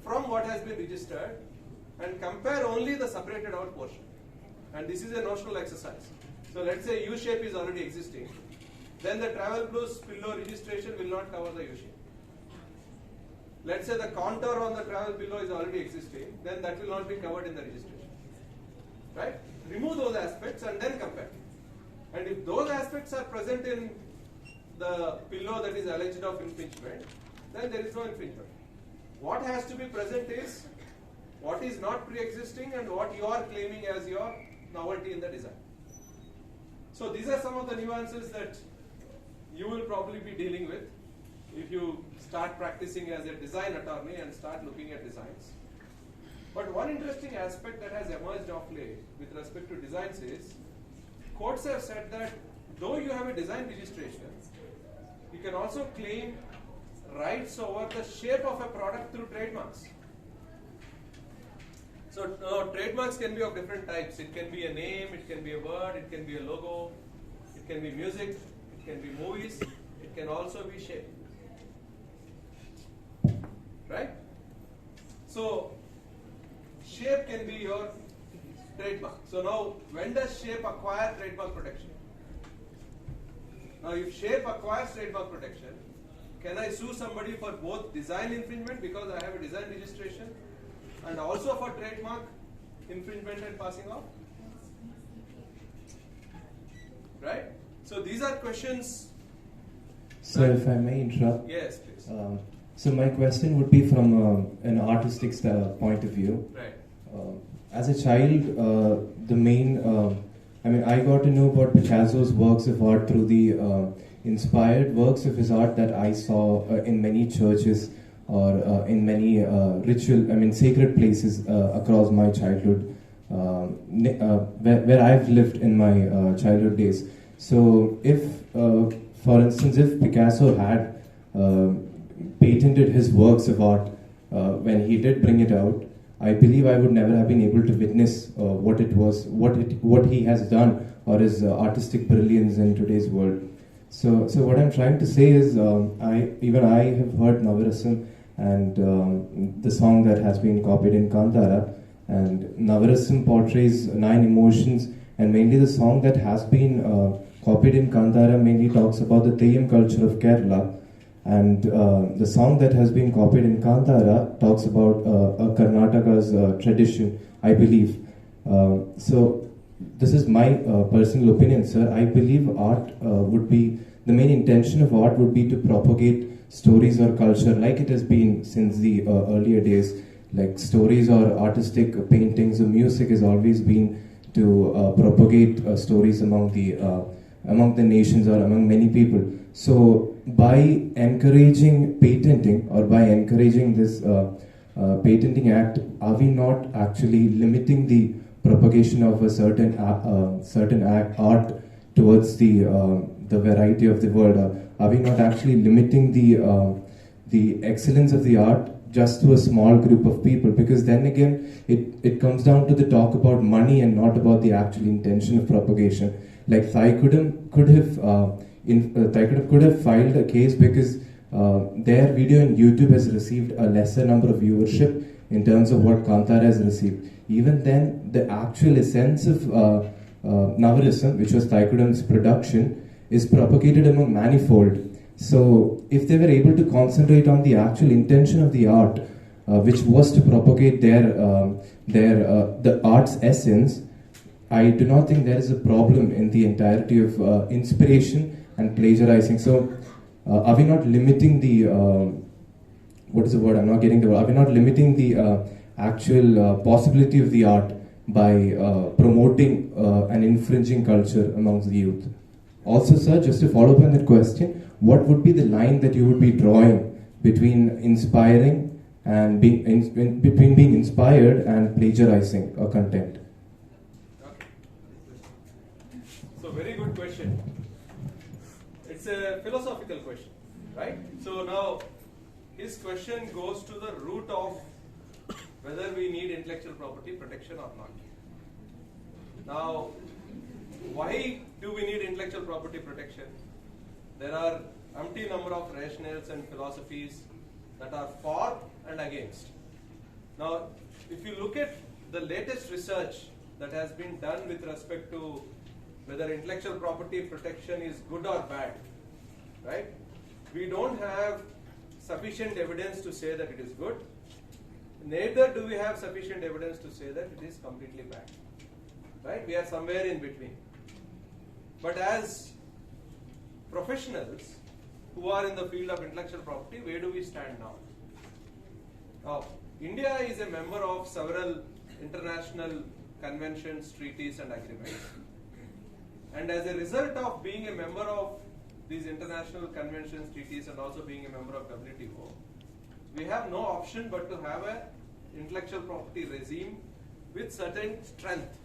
from what has been registered and compare only the separated out portion. And this is a notional exercise. So let's say U shape is already existing. Then the Travel Blue's pillow registration will not cover the U shape. Let's say the contour on the travel pillow is already existing, then that will not be covered in the registration. Right? remove those aspects and then compare. And if those aspects are present in the pillow that is alleged of infringement, then there is no infringement. What has to be present is what is not pre-existing and what you are claiming as your novelty in the design. So these are some of the nuances that you will probably be dealing with if you start practicing as a design attorney and start looking at designs. But one interesting aspect that has emerged of late with respect to designs is, courts have said that though you have a design registration, you can also claim rights over the shape of a product through trademarks. So trademarks can be of different types. It can be a name, it can be a word, it can be a logo, it can be music, it can be movies, it can also be shape. Right? So shape can be your trademark. So now, when does shape acquire trademark protection? Now, if shape acquires trademark protection, can I sue somebody for both design infringement because I have a design registration and also for trademark infringement and passing off? Right? So these are questions. Sir, if I may interrupt. Yes, please. So my question would be from an artistic point of view. Right. As a child, I got to know about Picasso's works of art through the inspired works of his art that I saw in many churches or in many sacred places across my childhood, where I've lived in my childhood days. So if, for instance, if Picasso had patented his works of art when he did bring it out, I believe I would never have been able to witness what he has done or his artistic brilliance in today's world. So what I'm trying to say is, I have heard Navarasam and the song that has been copied in Kantara, and Navarasam portrays 9 emotions, and mainly the song that has been copied in Kantara mainly talks about the Theyyam culture of Kerala. And the song that has been copied in Kantara talks about Karnataka's tradition, I believe. So this is my personal opinion, sir. I believe the main intention of art would be to propagate stories or culture like it has been since the earlier days. Like stories or artistic paintings or music has always been to propagate stories among the nations or among many people. So by encouraging patenting or by encouraging this patenting act, are we not actually limiting the propagation of a certain art towards the variety of the world? Are we not actually limiting the excellence of the art just to a small group of people? Because then again, it comes down to the talk about money and not about the actual intention of propagation. Like Thaikudam could have filed a case because their video on YouTube has received a lesser number of viewership in terms of what Kantara has received. Even then, the actual essence of Navarasam, which was Thaikudam's production, is propagated among manifold. So if they were able to concentrate on the actual intention of the art, which was to propagate the art's essence, I do not think there is a problem in the entirety of inspiration and plagiarizing. So are we not limiting the what is the word? I'm not getting the word. Are we not limiting the actual possibility of the art by promoting an infringing culture amongst the youth? Also, sir, just to follow up on that question, what would be the line that you would be drawing between inspiring and between being inspired and plagiarizing a content? Okay. So very good question. It's a philosophical question, right? So now his question goes to the root of whether we need intellectual property protection or not. Now, why do we need intellectual property protection? There are umpty number of rationales and philosophies that are for and against. Now, if you look at the latest research that has been done with respect to whether intellectual property protection is good or bad, right? We don't have sufficient evidence to say that it is good. Neither do we have sufficient evidence to say that it is completely bad. right? We are somewhere in between. But as professionals who are in the field of intellectual property, where do we stand now? Now, India is a member of several international conventions, treaties and agreements. And as a result of being a member of these international conventions, treaties and also being a member of WTO, we have no option but to have an intellectual property regime with certain strength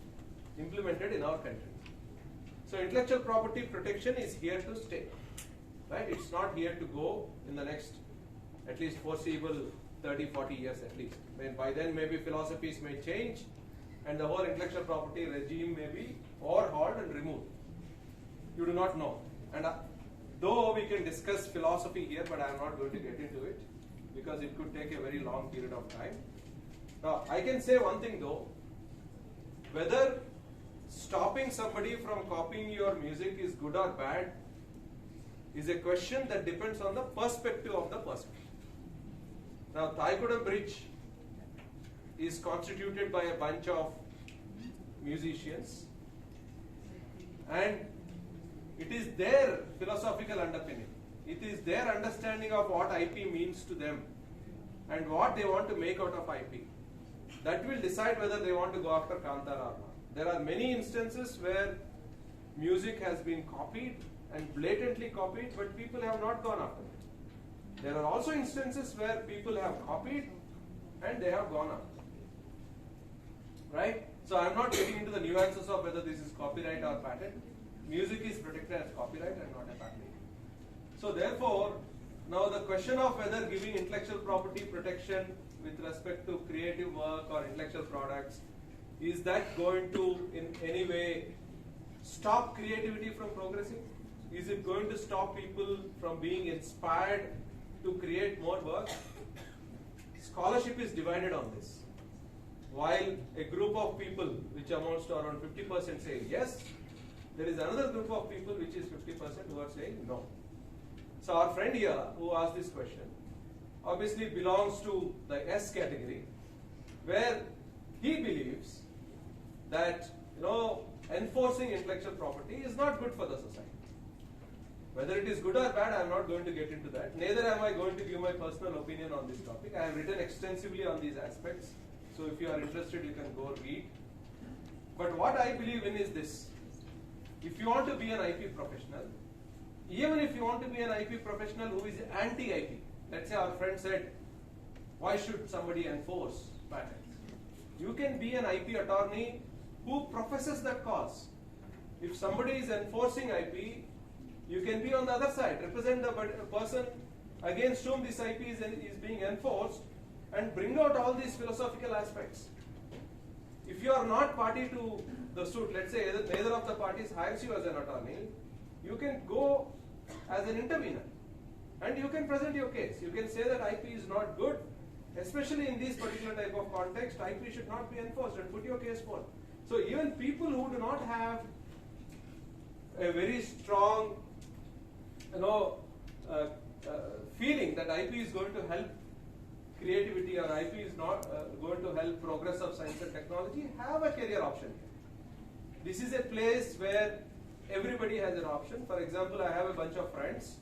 implemented in our country. So intellectual property protection is here to stay, right? It's not here to go in the next at least foreseeable 30, 40 years at least. By then maybe philosophies may change and the whole intellectual property regime may be overhauled and removed. You do not know. And though we can discuss philosophy here, but I am not going to get into it because it could take a very long period of time. Now, I can say one thing though, whether stopping somebody from copying your music is good or bad is a question that depends on the perspective of the person. Now, Thaikudam Bridge is constituted by a bunch of musicians and it is their philosophical underpinning. It is their understanding of what IP means to them and what they want to make out of IP. That will decide whether they want to go after Kankanala or not. There are many instances where music has been copied and blatantly copied, but people have not gone after it. There are also instances where people have copied and they have gone after it. Right? So I am not getting into the nuances of whether this is copyright or patent. Music is protected as copyright and not a patent. So therefore, now the question of whether giving intellectual property protection with respect to creative work or intellectual products, is that going to in any way stop creativity from progressing? Is it going to stop people from being inspired to create more work? Scholarship is divided on this. While a group of people, which amounts to around 50% say yes, there is another group of people which is 50% who are saying no. So our friend here who asked this question obviously belongs to the S category, where he believes that enforcing intellectual property is not good for the society. Whether it is good or bad, I am not going to get into that. Neither am I going to give my personal opinion on this topic. I have written extensively on these aspects. So if you are interested, you can go read. But what I believe in is this. If you want to be an IP professional, even if you want to be an IP professional who is anti-IP, let's say our friend said, why should somebody enforce patents? You can be an IP attorney who professes that cause. If somebody is enforcing IP, you can be on the other side, represent the person against whom this IP is being enforced and bring out all these philosophical aspects. If you are not party to the suit, let's say neither of the parties hires you as an attorney, you can go as an intervener and you can present your case. You can say that IP is not good, especially in this particular type of context, IP should not be enforced and put your case forth. So even people who do not have a very strong feeling that IP is going to help creativity or IP is not going to help progress of science and technology, have a career option. This is a place where everybody has an option. For example, I have a bunch of friends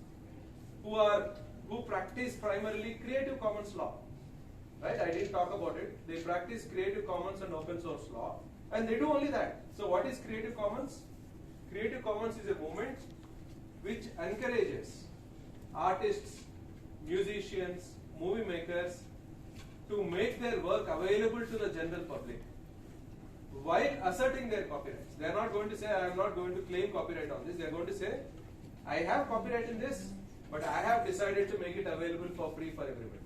who practice primarily Creative Commons law. Right? I didn't talk about it. They practice Creative Commons and open source law, and they do only that. So what is Creative Commons? Creative Commons is a movement which encourages artists, musicians, movie makers to make their work available to the general public while asserting their copyrights. They are not going to say, I am not going to claim copyright on this. They are going to say, I have copyright in this, but I have decided to make it available for free for everybody.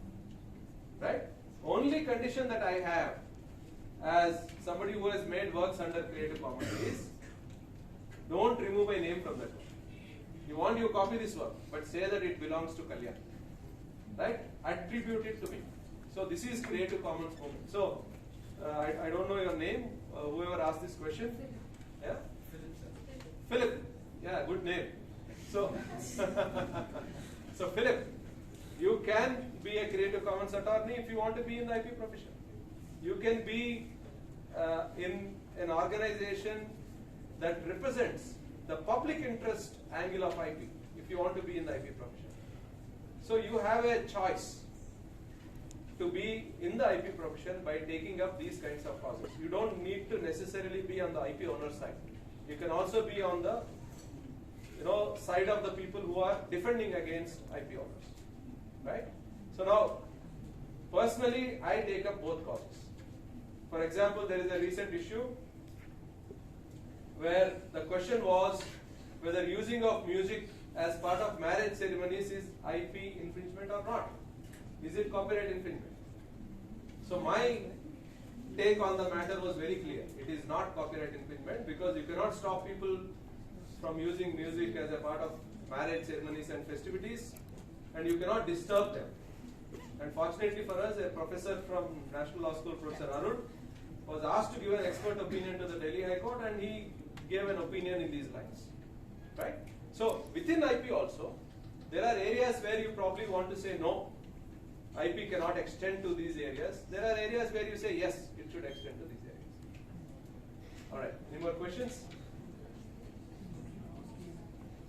Right? Only condition that I have as somebody who has made works under Creative Commons is, don't remove my name from that work. You copy this work, but say that it belongs to Kalyan. Right? Attribute it to me. So this is Creative Commons movement. So I don't know your name, whoever asked this question. Yeah? Philip. Yeah, good name. So, so Philip, you can be a Creative Commons attorney if you want to be in the IP profession. You can be in an organization that represents the public interest angle of IP if you want to be in the IP profession. So you have a choice to be in the IP profession by taking up these kinds of causes. You don't need to necessarily be on the IP owner side. You can also be on the side of the people who are defending against IP owners, right? So now, personally, I take up both causes. For example, there is a recent issue where the question was whether using of music as part of marriage ceremonies is IP infringement or not. Is it copyright infringement? So my take on the matter was very clear. It is not copyright infringement because you cannot stop people from using music as a part of marriage ceremonies and festivities, and you cannot disturb them. And fortunately for us, a professor from National Law School, Professor Arun, was asked to give an expert opinion to the Delhi High Court, and he gave an opinion in these lines, right? So within IP also, there are areas where you probably want to say no, IP cannot extend to these areas. There are areas where you say yes, it should extend to these areas. All right, any more questions?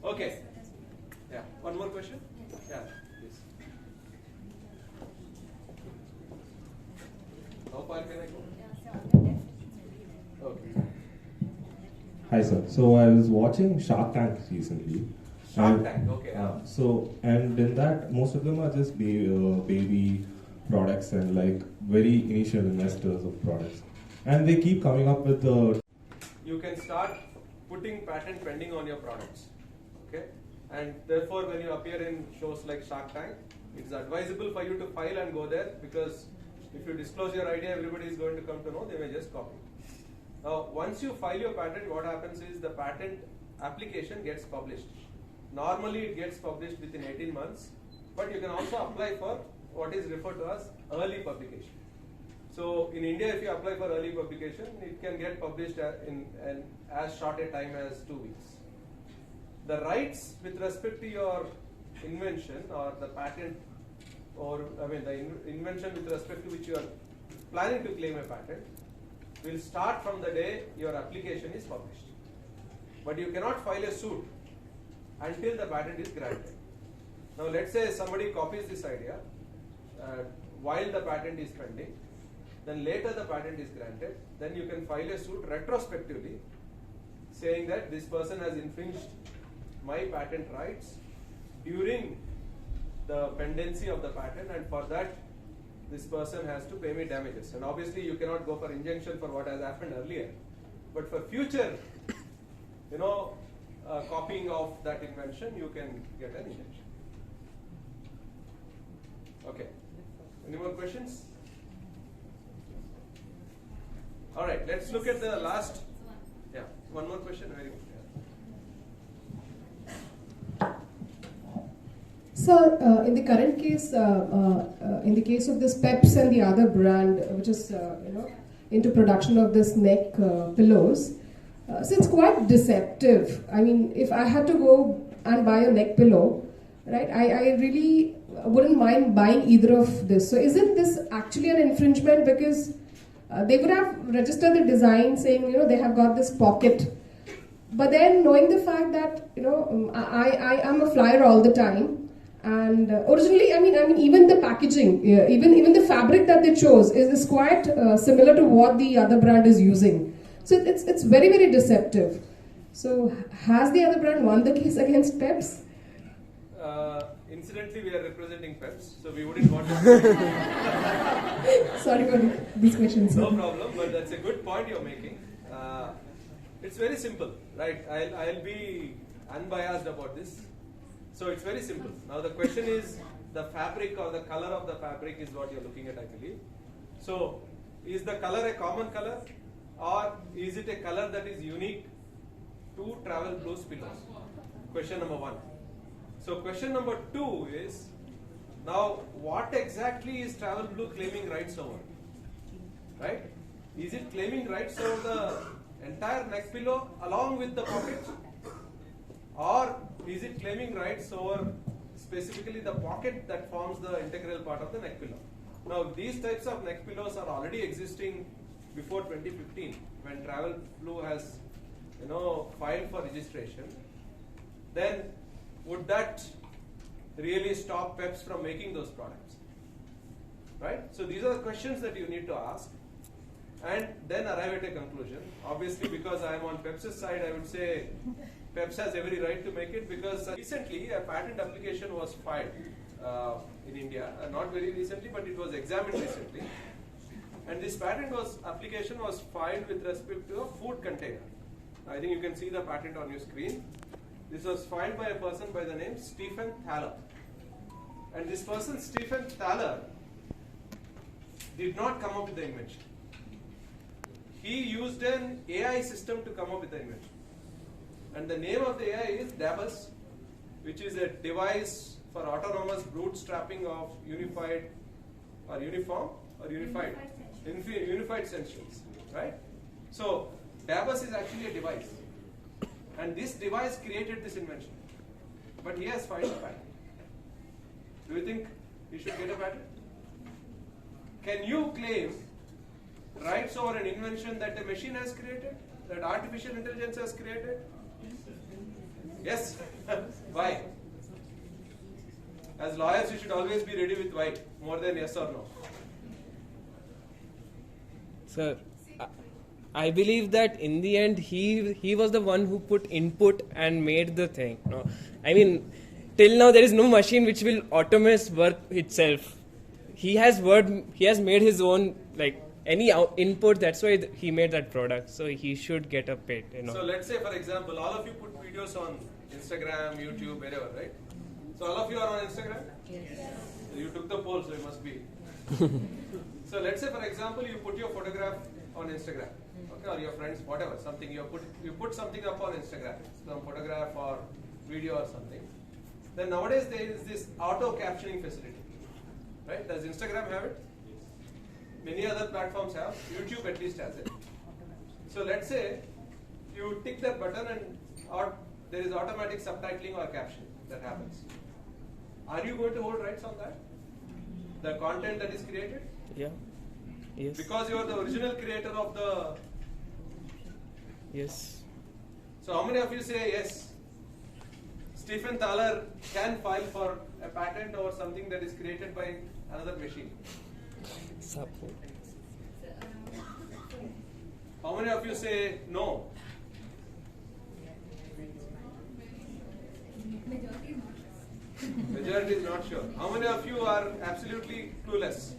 Okay. Yeah, one more question? Yeah, please. How far can I go? Okay. Hi sir. So I was watching Shark Tank recently. Shark Tank, okay. And in that, most of them are just baby products and like very initial investors of products. And they keep coming up with the... You can start putting patent pending on your products. Okay? And therefore, when you appear in shows like Shark Tank, it is advisable for you to file and go there, because if you disclose your idea, everybody is going to come to know, they may just copy. Now, once you file your patent, what happens is the patent application gets published. Normally, it gets published within 18 months, but you can also apply for what is referred to as early publication. So, in India, if you apply for early publication, it can get published in as short a time as 2 weeks. The rights with respect to your invention or the patent, or the invention with respect to which you are planning to claim a patent, will start from the day your application is published. But you cannot file a suit until the patent is granted. Now let's say somebody copies this idea while the patent is pending, then later the patent is granted, then you can file a suit retrospectively saying that this person has infringed my patent rights during the pendency of the patent, and for that this person has to pay me damages. And obviously you cannot go for injunction for what has happened earlier, but for future copying of that invention, you can get an injunction. Okay, any more questions? All right, let's look at the last. Yeah, one more question. Very good. So, in the current case, in the case of this Peps and the other brand, which is into production of this neck pillows, so it's quite deceptive. I mean, if I had to go and buy a neck pillow, right, I really wouldn't mind buying either of this. So, isn't this actually an infringement? Because they would have registered the design saying, they have got this pocket. But then knowing the fact that, I am a flyer all the time. And originally, I mean, even the packaging, even the fabric that they chose is quite similar to what the other brand is using. So it's very, very deceptive. So has the other brand won the case against Peps? Incidentally, we are representing Peps, so we wouldn't want to. Sorry for these questions. No problem, but that's a good point you're making. It's very simple, right? I'll be unbiased about this. So it's very simple. Now the question is, the fabric or the color of the fabric is what you're looking at, I believe. So is the color a common color, or is it a color that is unique to Travel Blues pillows? Question number one. So question number two is, now what exactly is Travel Blue claiming rights over? Right? Is it claiming rights over the entire neck pillow along with the pocket? Or is it claiming rights over specifically the pocket that forms the integral part of the neck pillow? Now these types of neck pillows are already existing before 2015, when Travel Flu has, filed for registration, then would that really stop Peps from making those products? Right? So these are the questions that you need to ask and then arrive at a conclusion. Obviously, because I am on Peps' side, I would say Peps has every right to make it, because recently a patent application was filed in India, not very recently, but it was examined recently. And this application was filed with respect to a food container. I think you can see the patent on your screen. This was filed by a person by the name Stephen Thaler. And this person, Stephen Thaler, did not come up with the invention. He used an AI system to come up with the invention. And the name of the AI is DABUS, which is a device for autonomous bootstrapping of unified sensors, right? So DABUS is actually a device, and this device created this invention, but he has filed a patent. Do you think he should get a patent? Can you claim rights over an invention that a machine has created, that artificial intelligence has created? Yes. Why? As lawyers, you should always be ready with why, more than yes or no. Sir, I believe that in the end he was the one who put input and made the thing. No, I mean, till now there is no machine which will automate work itself. He has made his own, like, any input. That's why he made that product. So he should get a patent. So let's say, for example, all of you put videos on Instagram, YouTube, wherever, right? So all of you are on Instagram? Yes. So you took the poll, so you must be. So let's say, for example, you put your photograph on Instagram, okay, or your friends, whatever, something you put something up on Instagram, some photograph or video or something. Then nowadays there is this auto captioning facility, right? Does Instagram have it? Many other platforms have. YouTube at least has it. So let's say you tick that button and there is automatic subtitling or captioning that happens. Are you going to hold rights on that? The content that is created? Yeah. Yes. Because you are the original creator of the... Yes. So how many of you say yes? Stephen Thaler can file for a patent over something that is created by another machine? Support. How many of you say no? Majority is not sure. How many of you are absolutely clueless?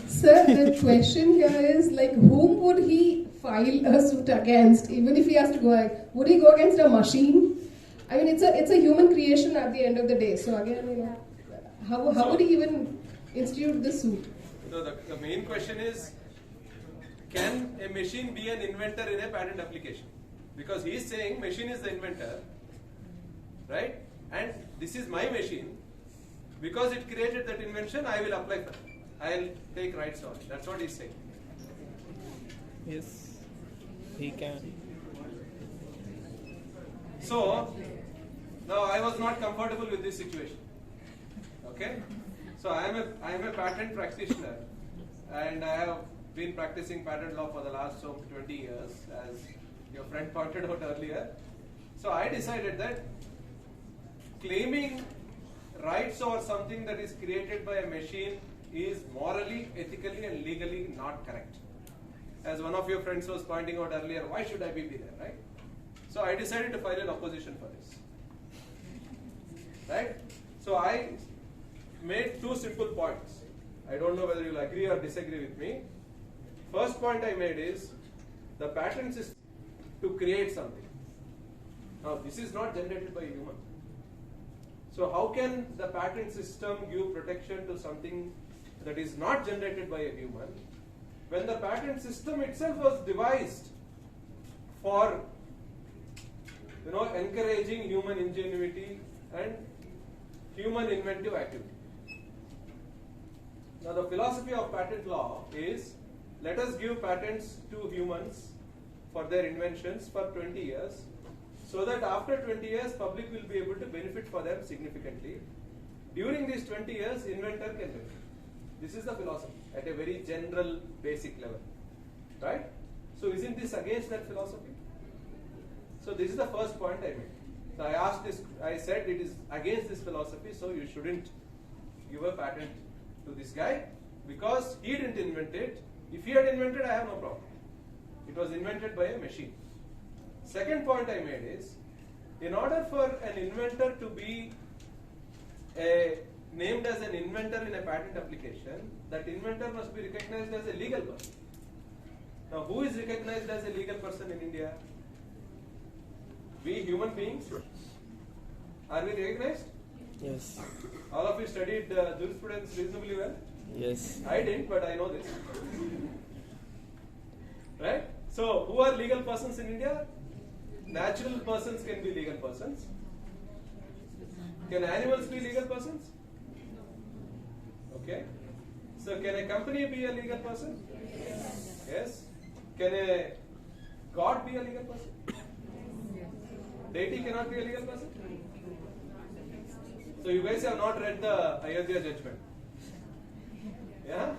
Sir, the question here is, like, whom would he file a suit against? Even if he has to go, would he go against a machine? I mean, it's a human creation at the end of the day. So again, how would he even institute this suit? No, the main question is, can a machine be an inventor in a patent application? Because he is saying machine is the inventor, right? And this is my machine. Because it created that invention, I will apply for it. I'll take rights on it. That's what he's saying. Yes, he can. So, now I was not comfortable with this situation. Okay? So I am a patent practitioner, and I have been practicing patent law for the last 20 years, as your friend pointed out earlier. So I decided that claiming rights over something that is created by a machine is morally, ethically, and legally not correct. As one of your friends was pointing out earlier, why should I be there, right? So I decided to file an opposition for this. Right? So I made two simple points. I don't know whether you'll agree or disagree with me. First point I made is, the patent system to create something. Now this is not generated by a human. So how can the patent system give protection to something that is not generated by a human, when the patent system itself was devised for encouraging human ingenuity and human inventive activity? Now the philosophy of patent law is, let us give patents to humans for their inventions for 20 years, so that after 20 years public will be able to benefit for them significantly. During these 20 years, inventor can benefit. This is the philosophy at a very general, basic level, right? So isn't this against that philosophy? So this is the first point I made. So I asked this, I said it is against this philosophy, so you shouldn't give a patent to this guy because he didn't invent it. If he had invented, I have no problem. It was invented by a machine. Second point I made is, in order for an inventor to be named as an inventor in a patent application, that inventor must be recognized as a legal person. Now, who is recognized as a legal person in India? We human beings. Are we recognized? Yes. All of you studied jurisprudence reasonably well? Yes. I didn't, but I know this. Right? So, who are legal persons in India? Natural persons can be legal persons. Can animals be legal persons? Okay. So, can a company be a legal person? Yes. Can a God be a legal person? Deity cannot be a legal person? So, you guys have not read the Ayodhya judgment. Yeah?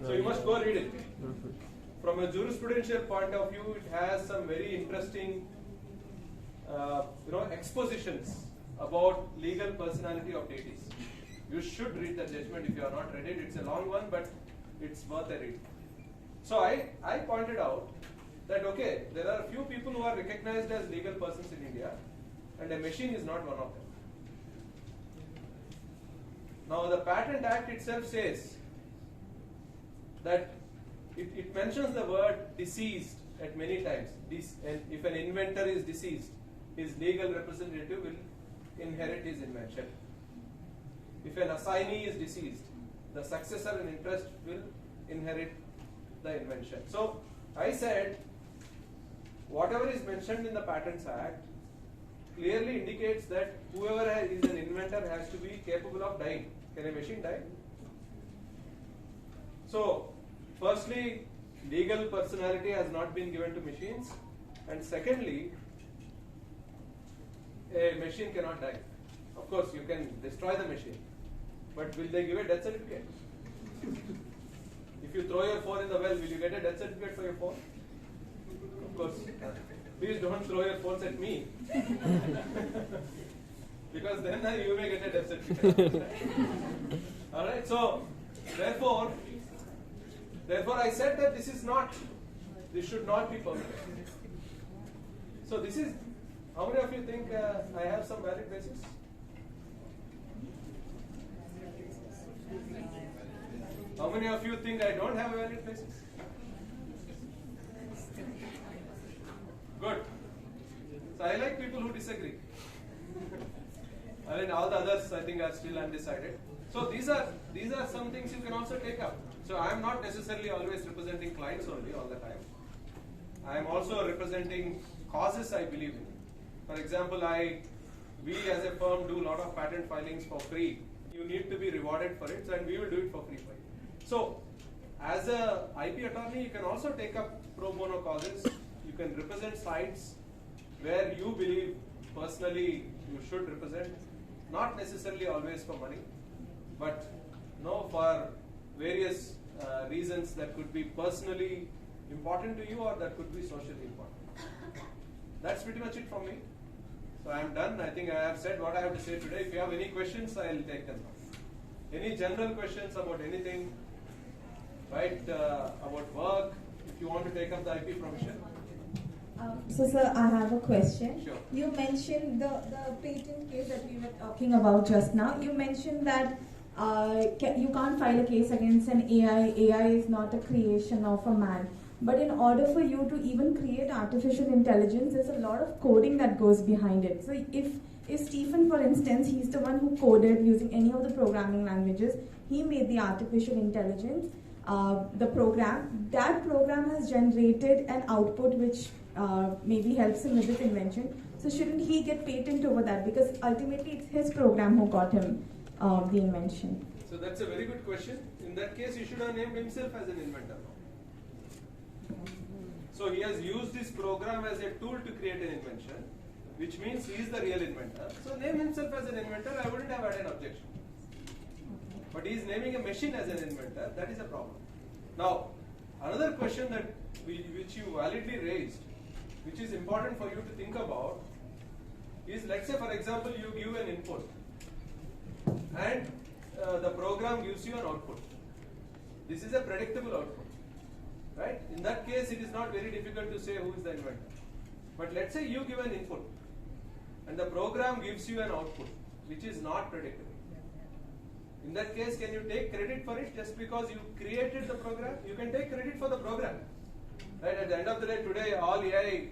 So, you must go read it. From a jurisprudential point of view, it has some very interesting expositions about legal personality of deities. You should read the judgment if you are not read it. It's a long one, but it's worth a read. So I pointed out that okay, there are a few people who are recognized as legal persons in India, and a machine is not one of them. Now the Patent Act itself says that it mentions the word deceased at many times. And if an inventor is deceased, his legal representative will inherit his invention. If an assignee is deceased, the successor in interest will inherit the invention. So I said, whatever is mentioned in the Patents Act clearly indicates that whoever is an inventor has to be capable of dying. Can a machine die? So, firstly, legal personality has not been given to machines, and secondly, a machine cannot die. Of course, you can destroy the machine, but will they give a death certificate? If you throw your phone in the well, will you get a death certificate for your phone? Of course. Please don't throw your phones at me. Because then you may get a death certificate. Alright, so therefore I said that this should not be permitted. So this is, how many of you think I have some valid basis? How many of you think I don't have a valid basis? Good. So I like people who disagree. I mean, all the others I think are still undecided. So these are some things you can also take up. So I am not necessarily always representing clients only all the time. I am also representing causes I believe in. For example, we as a firm do a lot of patent filings for free. You need to be rewarded for it, and we will do it for free for you. So, as a IP attorney, you can also take up pro bono causes. You can represent sites where you believe personally you should represent, not necessarily always for money, but for various reasons that could be personally important to you or that could be socially important. That's pretty much it from me. So I am done. I think I have said what I have to say today. If you have any questions, I will take them. Any general questions about anything, right? About work, if you want to take up the IP profession. So sir, I have a question. Sure. You mentioned the patent case that we were talking about just now. You mentioned that you can't file a case against an AI. AI is not a creation of a man. But in order for you to even create artificial intelligence, there's a lot of coding that goes behind it. So if Stephen, for instance, he's the one who coded using any of the programming languages, he made the artificial intelligence, the program. That program has generated an output which maybe helps him with his invention. So shouldn't he get patent over that? Because ultimately it's his program who got him the invention. So that's a very good question. In that case, he should have named himself as an inventor. So he has used this program as a tool to create an invention, which means he is the real inventor. So name himself as an inventor, I wouldn't have had an objection. But he is naming a machine as an inventor. That is a problem. Now, another question that which you validly raised, which is important for you to think about, is, let's say for example you give an input and the program gives you an output. This is a predictable output, right? In that case it is not very difficult to say who is the inventor. But let's say you give an input and the program gives you an output which is not predictable. In that case, can you take credit for it just because you created the program? You can take credit for the program. Right? At the end of the day, today all AI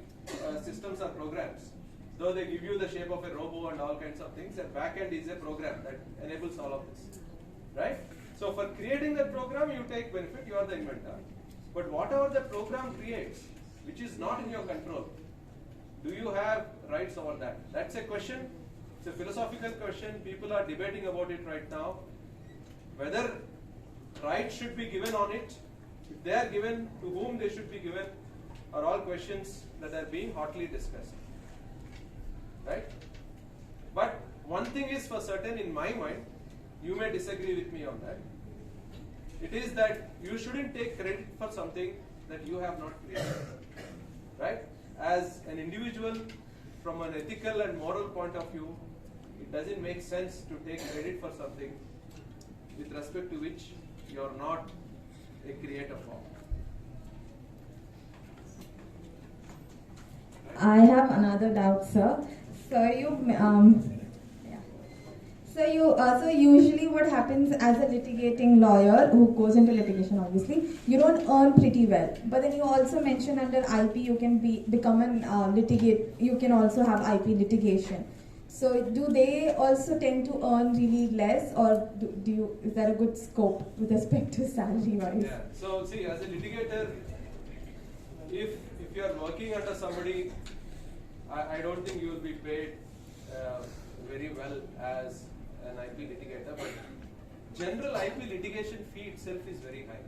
systems are programs. Though they give you the shape of a robo and all kinds of things, the back end is a program that enables all of this. Right? So for creating that program, you take benefit, you are the inventor. But whatever the program creates, which is not in your control, do you have rights over that? That's a question. It's a philosophical question. People are debating about it right now. Whether rights should be given on it, if they are given, to whom they should be given, are all questions that are being hotly discussed. Right? But one thing is for certain in my mind, you may disagree with me on that. It is that you shouldn't take credit for something that you have not created. Right? As an individual, from an ethical and moral point of view, it doesn't make sense to take credit for something with respect to which you are not a creator for. I have another doubt, sir. So usually what happens as a litigating lawyer who goes into litigation, obviously, you don't earn pretty well. But then you also mentioned under IP you can become an litigate. You can also have IP litigation. So do they also tend to earn really less, or is there a good scope with respect to salary wise? Yeah. So see, as a litigator, if you are working under somebody, I don't think you will be paid very well as an IP litigator. But general IP litigation fee itself is very high.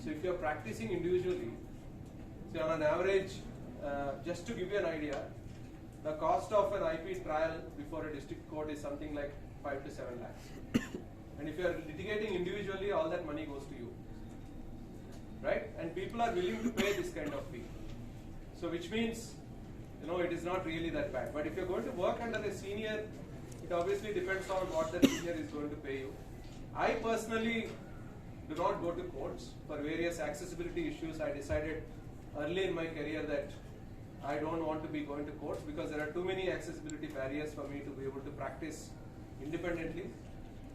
So if you are practicing individually, say on an average, just to give you an idea, the cost of an IP trial before a district court is something like 5 to 7 lakhs. And if you are litigating individually, all that money goes to you. Right? And people are willing to pay this kind of fee. So which means, it is not really that bad. But if you're going to work under a senior, it obviously depends on what the senior is going to pay you. I personally do not go to courts for various accessibility issues. I decided early in my career that I don't want to be going to courts because there are too many accessibility barriers for me to be able to practice independently.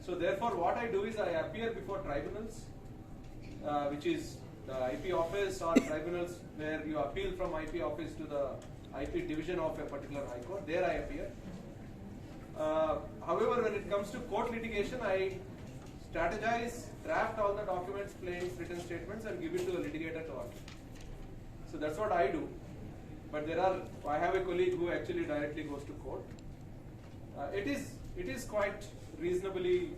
So therefore what I do is I appear before tribunals, which is the IP office, or tribunals where you appeal from IP office to the IP division of a particular high court. There I appear. However, when it comes to court litigation, I strategize, draft all the documents, claims, written statements, and give it to the litigator to argue. So that's what I do. But I have a colleague who actually directly goes to court. It is quite reasonably,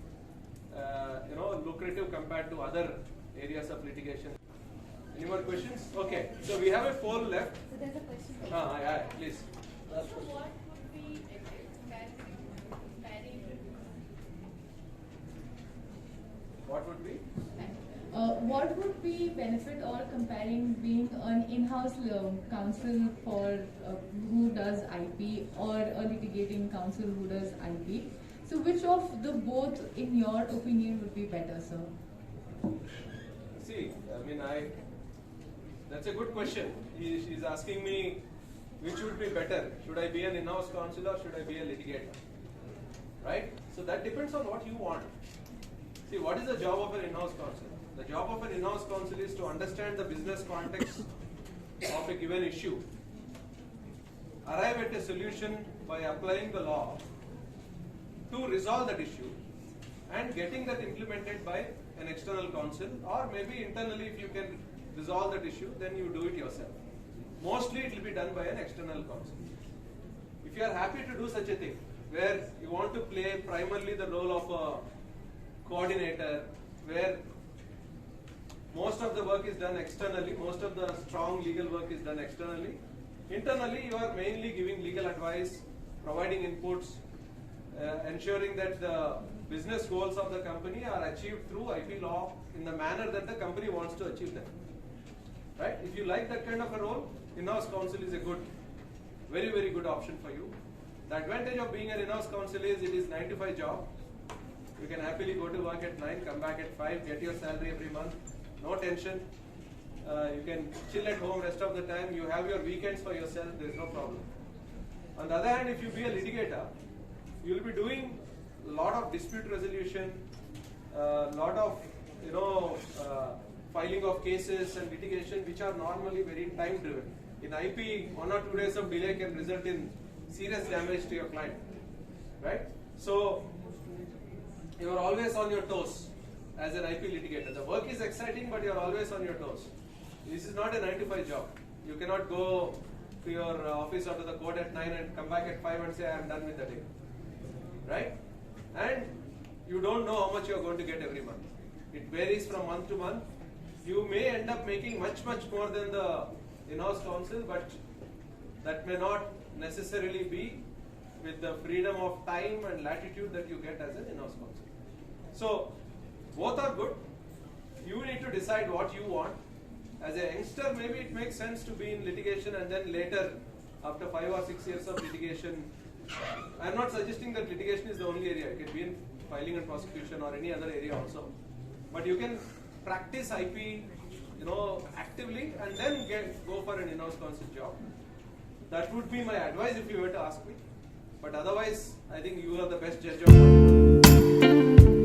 lucrative compared to other areas of litigation. Any more questions? Okay, so we have a poll left. So there's a question. Yeah, please. So what would be comparing? What would be? What would be benefit or comparing being an in-house counsel for who does IP or a litigating counsel who does IP? So which of the both, in your opinion, would be better, sir? See, that's a good question. She's asking me which would be better. Should I be an in-house counsel or should I be a litigator? Right? So that depends on what you want. See, what is the job of an in-house counsel? The job of an in-house counsel is to understand the business context of a given issue, arrive at a solution by applying the law to resolve that issue, and getting that implemented by an external counsel, or maybe internally if you can resolve that issue, then you do it yourself. Mostly it will be done by an external counsel. If you are happy to do such a thing, where you want to play primarily the role of a coordinator, where most of the work is done externally, most of the strong legal work is done externally. Internally, you are mainly giving legal advice, providing inputs, ensuring that the business goals of the company are achieved through IP law in the manner that the company wants to achieve them. Right? If you like that kind of a role, in-house counsel is a good, very, very good option for you. The advantage of being an in-house counsel is it is 9 to 5 job. You can happily go to work at 9, come back at 5, get your salary every month, no tension. You can chill at home rest of the time. You have your weekends for yourself, there is no problem. On the other hand, if you be a litigator, you will be doing a lot of dispute resolution, lot of filing of cases and litigation which are normally very time driven. In IP, 1 or 2 days of delay can result in serious damage to your client, right? So you are always on your toes as an IP litigator. The work is exciting, but you are always on your toes. This is not a 9 to 5 job. You cannot go to your office or to the court at 9 and come back at 5 and say I am done with the day, right? And you don't know how much you are going to get every month. It varies from month to month. You may end up making much more than the in-house counsel, but that may not necessarily be with the freedom of time and latitude that you get as an in-house counsel. So both are good. You need to decide what you want. As a youngster, maybe it makes sense to be in litigation and then later, after 5 or 6 years of litigation, I am not suggesting that litigation is the only area. It can be in filing and prosecution or any other area also. But you can practice IP, actively and then go for an in-house counsel job. That would be my advice if you were to ask me. But otherwise, I think you are the best judge of what you want.